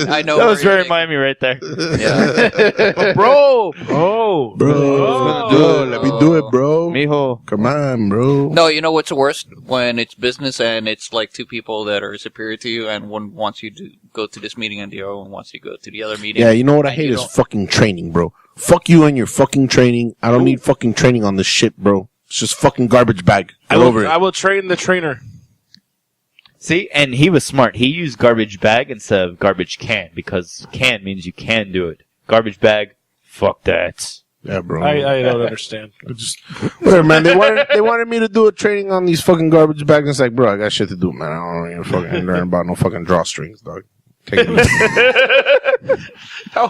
I know. That was where very you're- Miami right there. Yeah. Bro! Oh, Bro, do it. let me do it, bro. Mijo. Come on, bro. No, you know what's worst? When it's business and it's like two people that are superior to you, and one wants you to go to this meeting and the other one wants you to go to the other meeting. Yeah, you know what I And hate you is don't- fucking training, bro. Fuck you and your fucking training. I don't need fucking training on this shit, bro. It's just fucking garbage bag. I Get over will, it. I will train the trainer. See, and he was smart. He used garbage bag instead of garbage can, because can means you can do it. Garbage bag, fuck that. Yeah, bro. I don't understand. Just whatever, man. They wanted me to do a training on these fucking garbage bags. It's like, bro, I got shit to do, man. I don't even fucking learn about no fucking drawstrings, dog. Take it easy. How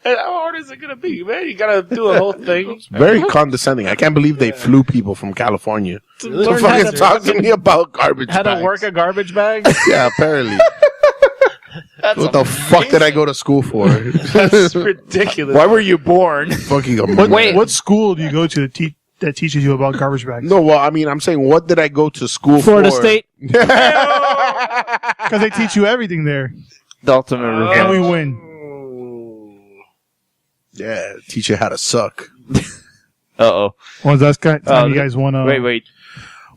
hard is it gonna be, man? You gotta do a whole thing. Very condescending. I can't believe they flew people from California to Learn how fucking to- talk to me about garbage How to bags. work a garbage bag? Yeah, apparently. What the fuck did I go to school for? That's ridiculous. Why were you born? Fucking What school do you go to that teaches you about garbage bags? No, well, I mean, I'm saying, what did I go to school Florida for? State. Because they teach you everything there. The ultimate And revenge. we win. Yeah, teach you how to suck. Uh-oh. Well, that's kind of you th- guys want to. Wait.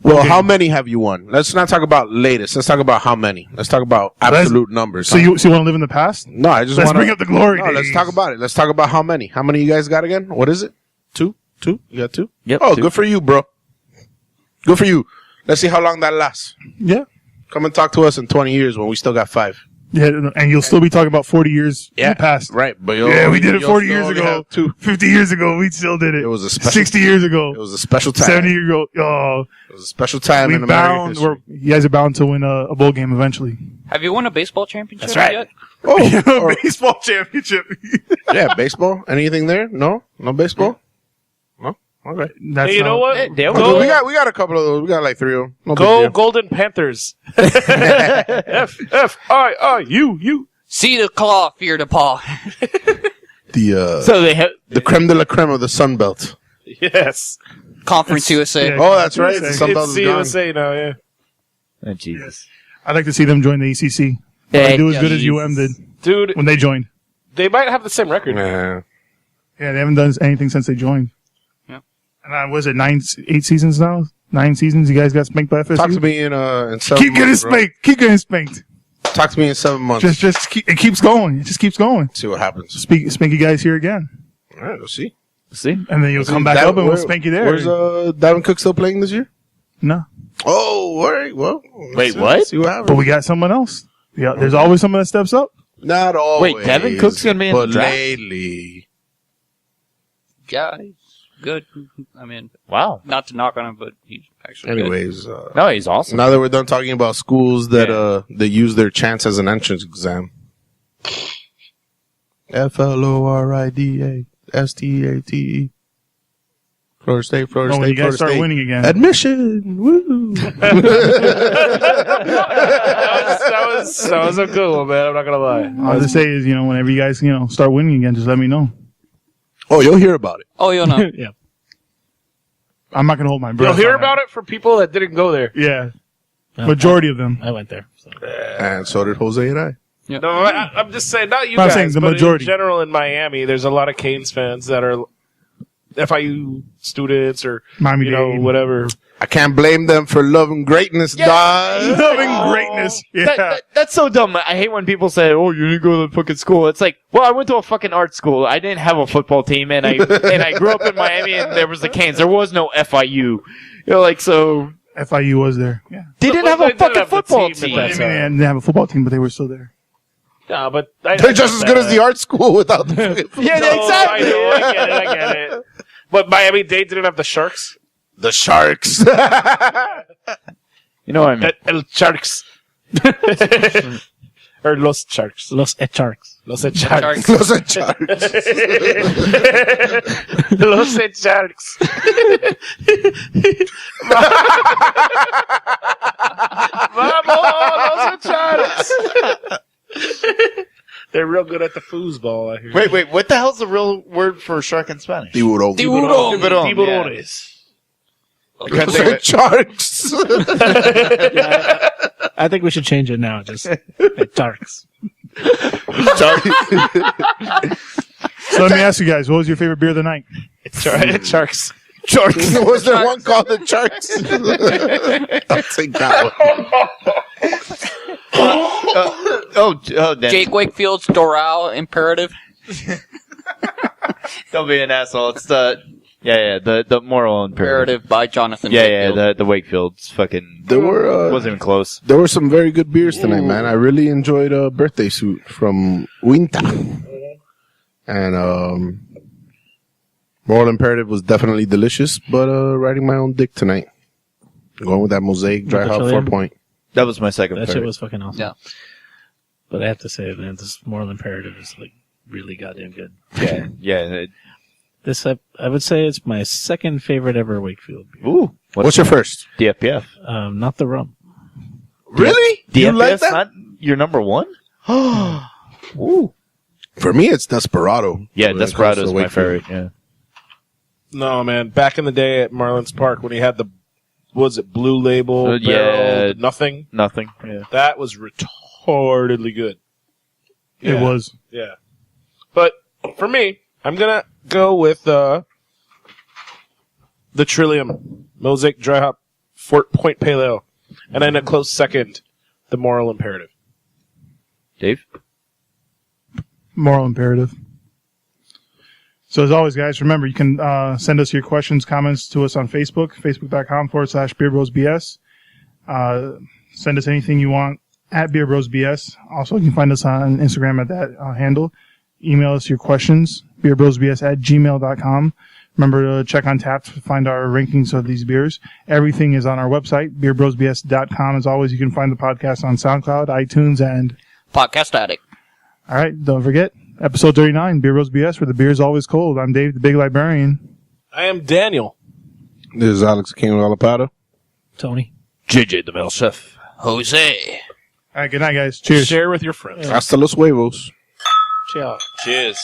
Well, Okay. how many have you won? Let's not talk about latest. Let's talk about how many. Let's talk about absolute numbers. So you want to live in the past? No, I just Let's want bring up the glory No, days. let's talk about it. Let's talk about how many. How many you guys got again? What is it? Two? You got two? Yep. Oh, 2. good for you, bro. Good for you. Let's see how long that lasts. Yeah. Come and talk to us in 20 years when we still got 5. Yeah, and you'll still be talking about 40 years in the past. Right. But Yeah, we did it you'll 40 still years only ago. have 2. 50 years ago, we still did it. It was a special 60 years ago. It was a special time. 70 years ago. Oh, It was a special time we in American bound. history. You guys are bound to win a bowl game eventually. Have you won a baseball championship That's right. yet? Oh, or- Baseball championship. yeah, baseball. Anything there? No baseball. No. Okay. That's Hey, you know not- what? they Okay, Go- we got a couple of those. We got like 3 of them. No big Go deal. Golden Panthers. F-I-U. See the claw, fear the paw. The So they have... the creme de la creme of the Sun Belt. Yes. Conference USA. Yeah. Oh, that's right. The It's Sun Belt It's is gone. CUSA now, yeah. Oh, Jesus. I'd like to see them join the ACC. They do as good as UM did Dude, when they joined. they might have the same record. Nah. Yeah, they haven't done anything since they joined. Yeah. And was it 8 seasons now? 9 seasons. You guys got spanked by FSU. Talk to me in 7 Keep getting months, bro. spanked. Keep getting spanked. Talk to me in 7 months. It keeps going. It just keeps going. See what happens. Spank you guys here again, All right, we'll see. See? and then you'll come back up and we'll spank you there. Where's Davin Cook still playing this year? No, Oh, all right. Well, Wait, see, what? See what happens. but we got someone else. Yeah, there's always someone that steps up. Not always. Wait, Devin Cook's gonna be in but the draft? lately. Yeah, he's good. I mean, Wow. not to knock on him, but he's actually good. Anyways, No, he's awesome. now that we're done talking about schools that that use their chance as an entrance exam. FLORIDA STATE. Florida State, Florida Oh, when State, you guys Florida start State. winning again. Admission. Woo. That was a good one, man. I'm not gonna lie. All I have to say is, whenever you guys, start winning again, just let me know. Oh, you'll hear about it. Oh, you'll know. Yeah. I'm not gonna hold my breath. You'll hear on that. about it from people that didn't go there. Yeah, majority of them. I went there. So. And so did Jose and I. No, I'm just saying, not you I'm guys, saying the but majority. in general in Miami, there's a lot of Canes fans that are FIU students or Miami-Dade. whatever. I can't blame them for loving greatness, dog. Loving greatness. Yeah. That's so dumb. I hate when people say, "Oh, you didn't go to the fucking school." It's like, well, I went to a fucking art school. I didn't have a football team, and I grew up in Miami, and there was the Canes. There was no FIU. So FIU was there. Yeah. they didn't have a fucking football team. I mean, they didn't have a football team, but they were still there. No, but They're just as good as the art school without the fucking Yeah, exactly. I know, I get it. But Miami-Dade didn't have the Sharks. The Sharks. You know what I mean? El Sharks. Or Los Sharks. Los Echarks. Los Sharks. Los Sharks. Los Sharks. Vamos, Los Sharks. They're real good at the foosball, I hear. Wait. What the hell's the real word for shark in Spanish? Tiburón. Tiburón. Tiburones. Los Sharks. I think we should change it now. Just Echarks. So let me ask you guys, what was your favorite beer of the night? Sharks. Sharks. Was there one called the Sharks? I'll take that one. Dan. Jake Wakefield's Doral Imperative. Don't be an asshole. It's the moral imperative. Imperative by Jonathan Yeah, Wakefield. the Wakefield's fucking There were wasn't even close. there were some very good beers tonight, man. I really enjoyed a birthday suit from Uinta, and Moral Imperative was definitely delicious. But riding my own dick tonight, going with that Mosaic Dry the Hop Trillium? 4-point. That was my second That shit favorite. was fucking awesome. Yeah. But I have to say, man, this Moral Imperative is like really goddamn good. Yeah. This I would say it's my second favorite ever Wakefield beer. Ooh. What's your first? DFPF? Not the rum. Really? You DFPF's like that? not your number one? Ooh. For me, it's Desperado. Yeah, when it comes Desperado's to my Wakefield. favorite. Yeah. No, man. Back in the day at Marlins Park when he had the, was it Blue Label, Yeah. barrel, nothing? Nothing. Yeah. That was retardedly good. It Yeah. was. Yeah. But for me, I'm going to go with the Trillium Mosaic Dry Hop 4-point Pale Ale. And then a close second, the Moral Imperative. Dave? Moral Imperative. So as always, guys, remember, you can send us your questions, comments to us on Facebook, facebook.com/BeerBrosBS. Send us anything you want at BeerBrosBS. Also, you can find us on Instagram at that handle. Email us your questions, beerbrosbs@gmail.com. Remember to check on tap to find our rankings of these beers. Everything is on our website, beerbrosbs.com. As always, you can find the podcast on SoundCloud, iTunes, and... Podcast Addict. All right, don't forget, episode 39, Beer Bros BS, where the beer is always cold. I'm Dave, the Big Librarian. I am Daniel. This is Alex King of Alapado. Tony. JJ the Bell Chef. Jose. All right, good night, guys. Cheers. Share with your friends. Hasta los huevos. Ciao. Cheers.